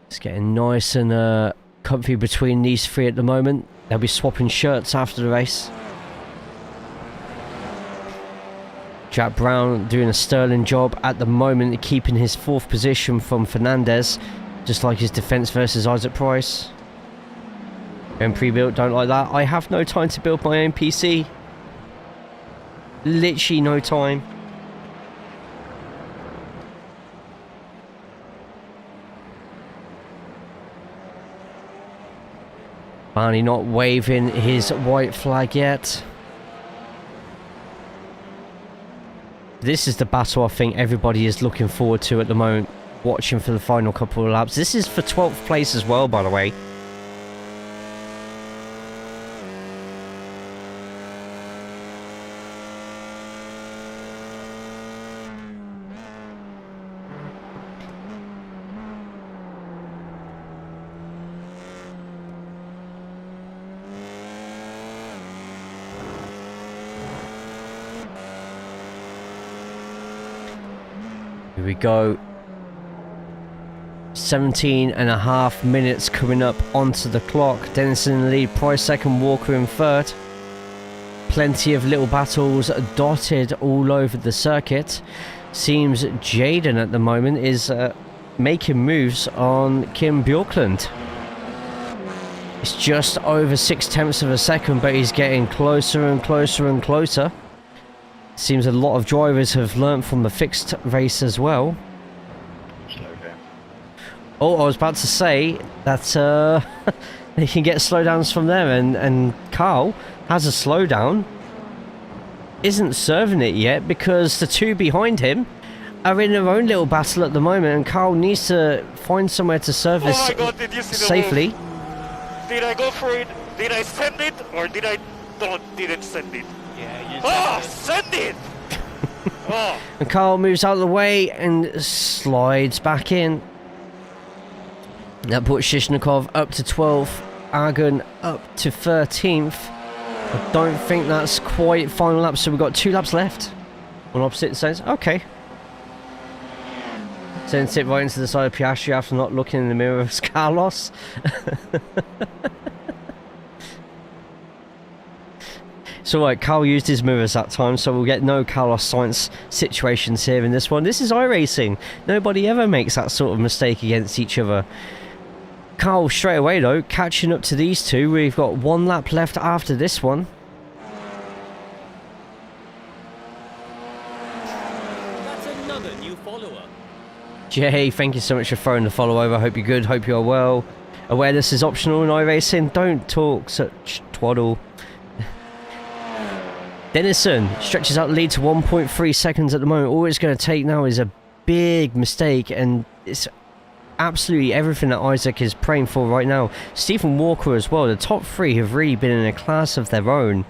It's getting nice and comfy between these three at the moment. They'll be swapping shirts after the race. Jack Brown doing a sterling job at the moment, keeping his 4th position from Fernandez, just like his defence versus Isaac Price. And pre-built, don't like that. I have no time to build my own PC. Literally no time. Barney not waving his white flag yet. This is the battle I think everybody is looking forward to at the moment, watching for the final couple of laps. This is for 12th place as well, by the way. Here we go. 17.5 minutes coming up onto the clock. Dennison in the lead, Price second, Walker in third. Plenty of little battles dotted all over the circuit. Seems Jaden at the moment is making moves on Kim Bjorklund. It's just over 0.6 of a second, but he's getting closer and closer and closer. Seems a lot of drivers have learnt from the fixed race as well. Oh, I was about to say that they can get slowdowns from there, and Carl has a slowdown. Isn't serving it yet because the two behind him are in their own little battle at the moment, and Carl needs to find somewhere to serve this safely. Did I go for it? Did I send it, or didn't send it? Yeah, you send it! Oh. And Carl moves out of the way and slides back in. That puts Shishnikov up to 12th, Argon up to 13th. I don't think that's quite final lap, so we've got 2 laps left on opposite sides. Okay. Sends it right into the side of Piastri after not looking in the mirror of Carlos. So right, Carl used his mirrors that time, so we'll get no Carlos Sainz situations here in this one. This is iRacing. Nobody ever makes that sort of mistake against each other. Carl straight away though, catching up to these two. We've got 1 lap left after this one. That's another new follower. Jay, thank you so much for throwing the follow over. Hope you're good, hope you're well. Awareness is optional in iRacing. Don't talk such twaddle. Dennison stretches out the lead to 1.3 seconds at the moment. All it's going to take now is a big mistake, and it's absolutely everything that Isaac is praying for right now. Stephen Walker as well. The top 3 have really been in a class of their own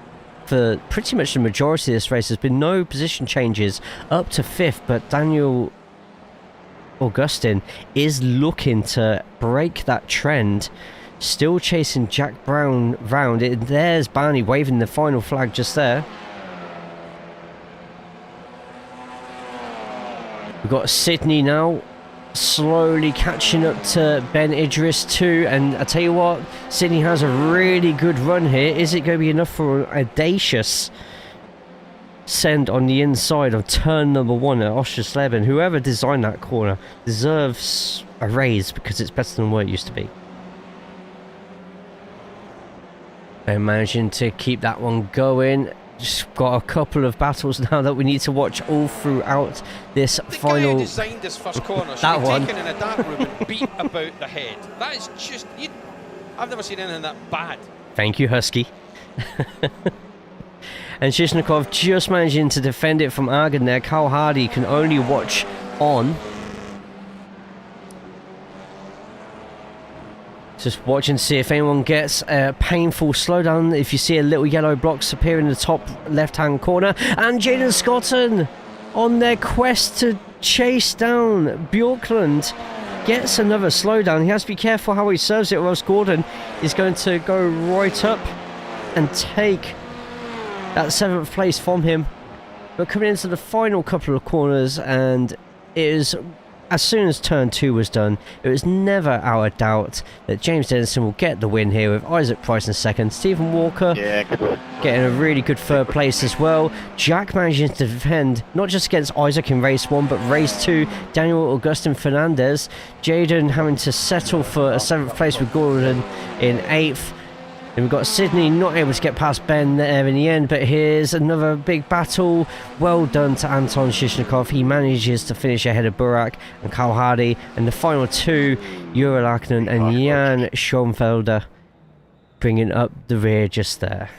for pretty much the majority of this race. There's been no position changes up to 5th, but Daniel Augustin is looking to break that trend. Still chasing Jack Brown round. There's Barney waving the final flag just there. We've got Sydney now, slowly catching up to Ben Idris too, and I tell you what, Sydney has a really good run here. Is it going to be enough for an audacious send on the inside of turn number 1 at Oschersleben? Whoever designed that corner deserves a raise because it's better than what it used to be. And managing to keep that one going. Just got a couple of battles now that we need to watch all throughout this final. The guy who designed this first corner should be taken in a dark room and beat about the head. That is just... I've never seen anything that bad. Thank you, Husky. And Shishnikov just managing to defend it from Argon there. Carl Hardy can only watch on. Just watching to see if anyone gets a painful slowdown. If you see a little yellow blocks appear in the top left-hand corner. And Jaden Scotton on their quest to chase down Bjorklund gets another slowdown. He has to be careful how he serves it, or else Gordon is going to go right up and take that 7th place from him. But coming into the final couple of corners, and it is as soon as turn 2 was done, it was never out of doubt that James Dennison will get the win here with Isaac Price in second. Stephen Walker getting a really good third place as well. Jack managing to defend not just against Isaac in race 1, but race 2. Daniel Augustin Fernandez. Jaden having to settle for a 7th place with Gordon in 8th. And we've got Sydney not able to get past Ben there in the end, but here's another big battle. Well done to Anton Shishnikov. He manages to finish ahead of Burak and Kyle Hardy. And the final 2, Jura Lacknen and Jan Schoenfelder, bringing up the rear just there.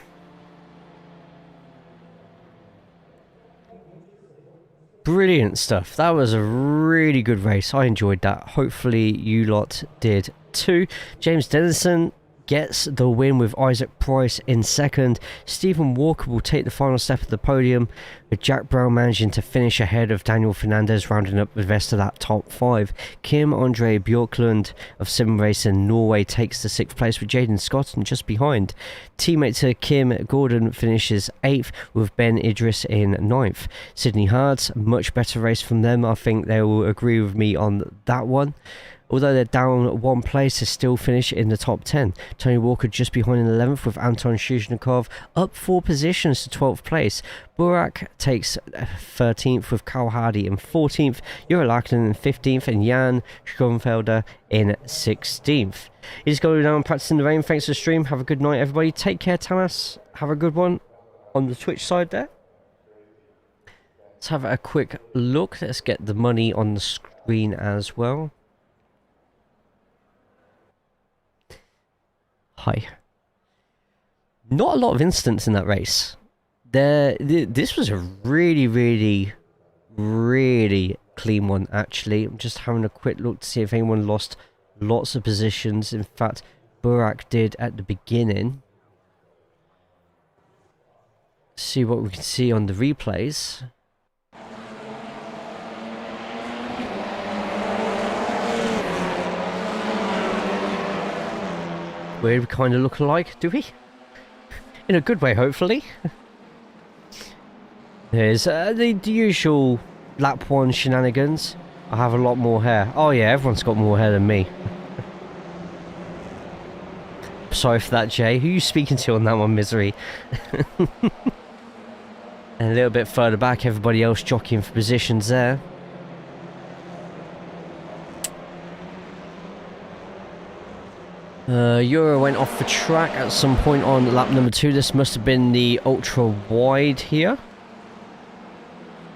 Brilliant stuff. That was a really good race. I enjoyed that. Hopefully you lot did too. James Dennison gets the win with Isaac Price in second. Stephen Walker will take the final step of the podium, with Jack Brown managing to finish ahead of Daniel Fernandez, rounding up the rest of that top 5. Kim Andre Bjorklund of Sim Racing Norway takes the 6th place with Jaden Scott and just behind. Teammate to Kim Gordon finishes 8th with Ben Idris in 9th. Sydney Hards, much better race from them. I think they will agree with me on that one. Although they're down 1 place, they still finish in the top 10. Tony Walker just behind in 11th with Anton Shishnikov up 4 positions to 12th place. Burak takes 13th with Kyle Hardy in 14th. Jura Lacknen in 15th and Jan Schoenfelder in 16th. He's going down practicing the rain. Thanks for the stream. Have a good night, everybody. Take care, Tamas. Have a good one on the Twitch side there. Let's have a quick look. Let's get the money on the screen as well. Hi. Not a lot of incidents in that race. This was a really clean one, actually. I'm just having a quick look to see if anyone lost lots of positions. In fact, Burak did at the beginning. See what we can see on the replays. We kind of look alike, do we? In a good way, hopefully. There's the usual lap 1 shenanigans. I have a lot more hair. Oh yeah, everyone's got more hair than me. Sorry for that, Jay. Who are you speaking to on that one, Misery? And a little bit further back, everybody else jockeying for positions there. Euro went off the track at some point on lap number 2. This must have been the ultra wide here.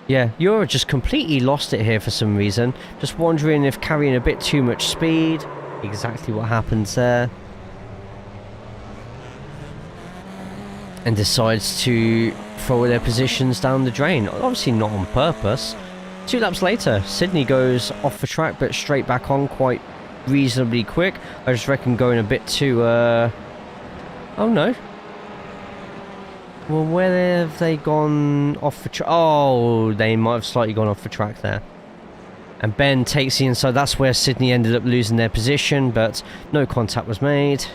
Yeah, Euro just completely lost it here for some reason. Just wondering if carrying a bit too much speed. Exactly what happens there. And decides to throw their positions down the drain. Obviously not on purpose. 2 laps later, Sydney goes off the track but straight back on quite reasonably quick. I just reckon going a bit too oh no, well, where have they gone off the track? Oh, they might have slightly gone off the track there, and Ben takes the inside. That's where Sydney ended up losing their position, but no contact was made.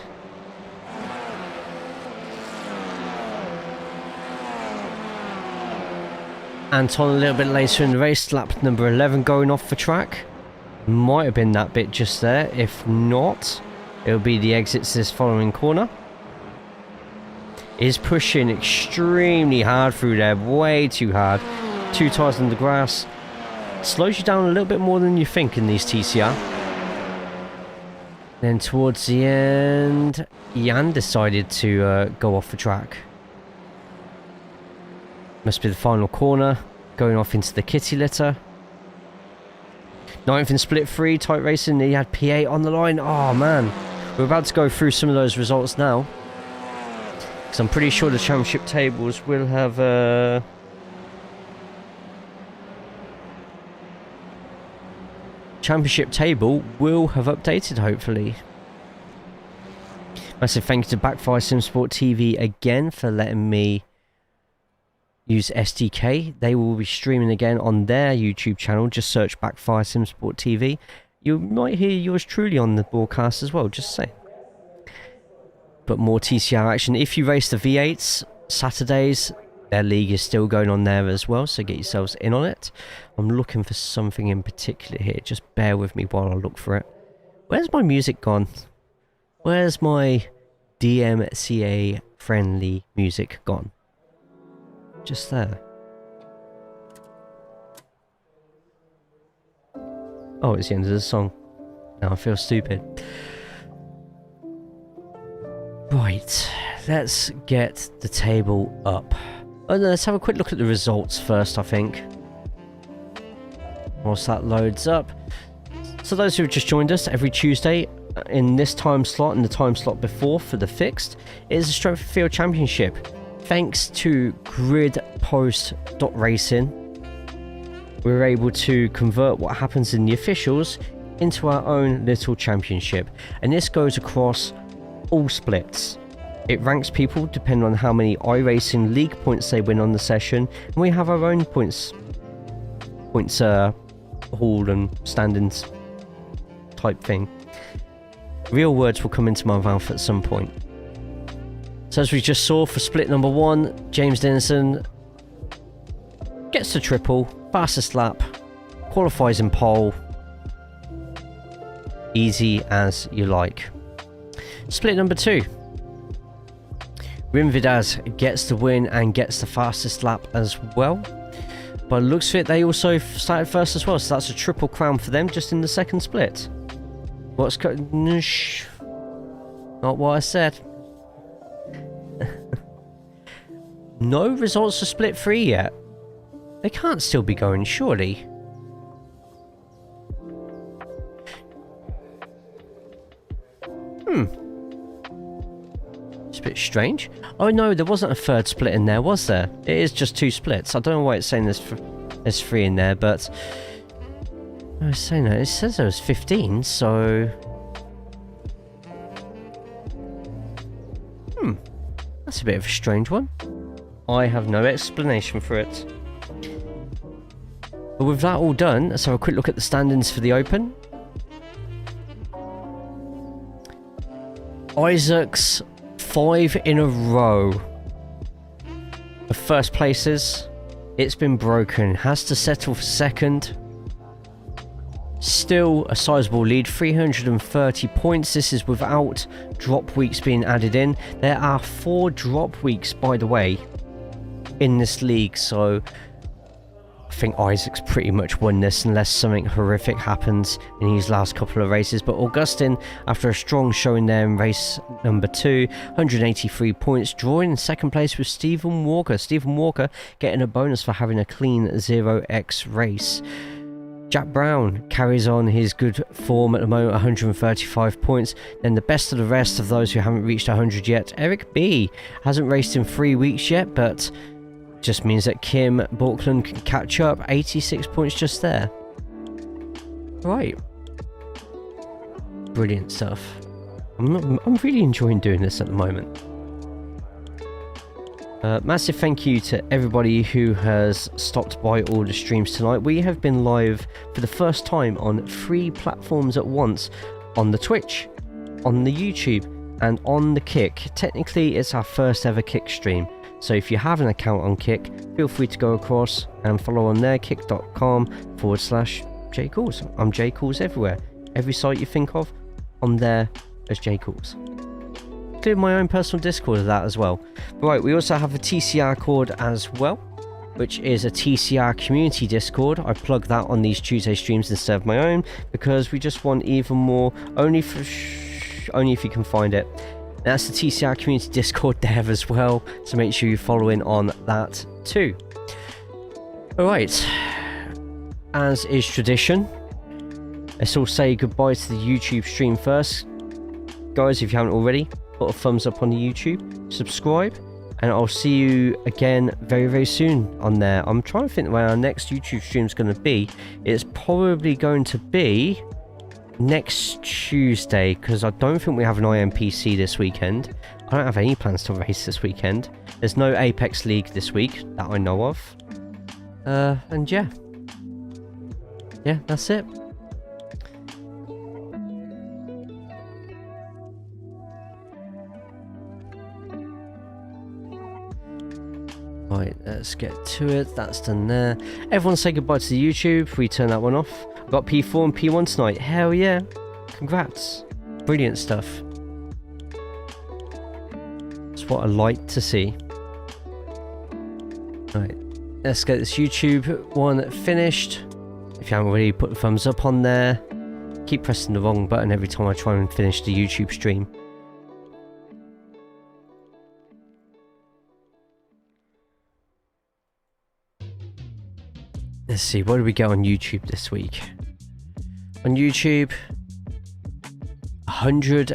Anton a little bit later in the race, lap number 11, going off the track. Might have been that bit just there. If not, it'll be the exits this following corner. Is pushing extremely hard through there, way too hard. 2 tires on the grass. Slows you down a little bit more than you think in these TCR. Then towards the end, Jan decided to go off the track. Must be the final corner, going off into the kitty litter. 9th in split 3, tight racing. He had P8 on the line. Oh man, we're about to go through some of those results now, because I'm pretty sure the championship tables will have championship table will have updated, hopefully. Massive thank you to Backfire Simsport TV again for letting me use SDK. They will be streaming again on their YouTube channel. Just search Backfire Simsport TV. You might hear yours truly on the broadcast as well, just say. But more TCR action. If you race the V8s Saturdays, Their league is still going on there as well, so get yourselves in on it. I'm looking for something in particular here. Just bear with me while I look for it. Where's my music gone? Where's my DMCA friendly music gone? Just there. Oh, it's the end of the song. Now I feel stupid. Right, let's get the table up. Oh, no, let's have a quick look at the results first, I think. Whilst that loads up. So those who have just joined us, every Tuesday in this time slot and the time slot before for the fixed is the Strength of Field Championship. Thanks to gridpost.racing, we're able to convert what happens in the officials into our own little championship. And this goes across all splits. It ranks people depending on how many iRacing league points they win on the session, and we have our own points haul and standings type thing. Real words will come into my mouth at some point. So as we just saw for split number 1, James Dennison gets the triple, fastest lap, qualifies in pole. Easy as you like. Split number 2. Rinvidas gets the win and gets the fastest lap as well. By the looks of it, they also started first as well, so that's a triple crown for them just in the second split. Not what I said. No results for split 3 yet. They can't still be going, surely. It's a bit strange. Oh no, there wasn't a third split in there, was there? It is just 2 splits. I don't know why it's saying there's 3 in there, but I was saying that it says there was 15, so that's a bit of a strange one. I have no explanation for it. But with that all done, let's have a quick look at the standings for the Open. Isaac's 5 in a row of first places. It's been broken. Has to settle for second. Still a sizable lead, 330 points. This is without drop weeks being added in. There are 4 drop weeks, by the way, in this league, so I think Isaac's pretty much won this unless something horrific happens in his last couple of races. But Augustine, after a strong showing there in race number 2, 183 points, drawing in second place with Stephen Walker. Stephen Walker getting a bonus for having a clean 0x race. Jack Brown carries on his good form at the moment, 135 points. Then the best of the rest of those who haven't reached 100 yet. Eric B hasn't raced in 3 weeks yet, but just means that Kim Borkland can catch up. 86 points just there. Right. Brilliant stuff. I'm really enjoying doing this at the moment. Massive thank you to everybody who has stopped by all the streams tonight. We have been live for the first time on 3 platforms at once. On the Twitch, on the YouTube, and on the Kick. Technically, it's our first ever Kick stream. So if you have an account on Kick, feel free to go across and follow on there, kick.com/JayCaulls. I'm JayCaulls everywhere. Every site you think of, I'm there as JayCaulls. Including my own personal Discord of that as well. Right, we also have a TCR Cord as well, which is a TCR community Discord. I plug that on these Tuesday streams instead of my own because we just want even more, only if you can find it. That's the TCR community Discord there as well, so make sure you follow in on that too. Alright, as is tradition, let's all say goodbye to the YouTube stream first. Guys, if you haven't already, put a thumbs up on the YouTube, subscribe, and I'll see you again very, very soon on there. I'm trying to think where our next YouTube stream is going to be. It's probably going to be next Tuesday, because I don't think we have an IMPC this weekend. I don't have any plans to race this weekend. There's no Apex League this week that I know of. And yeah, that's it. Right, let's get to it. That's done there. Everyone say goodbye to the YouTube. We turn that one off. Got P4 and P1 tonight. Hell yeah. Congrats. Brilliant stuff. That's what I like to see. Right, let's get this YouTube one finished. If you haven't already, put the thumbs up on there. Keep pressing the wrong button every time I try and finish the YouTube stream. Let's see, what did we get on YouTube this week? On YouTube, 100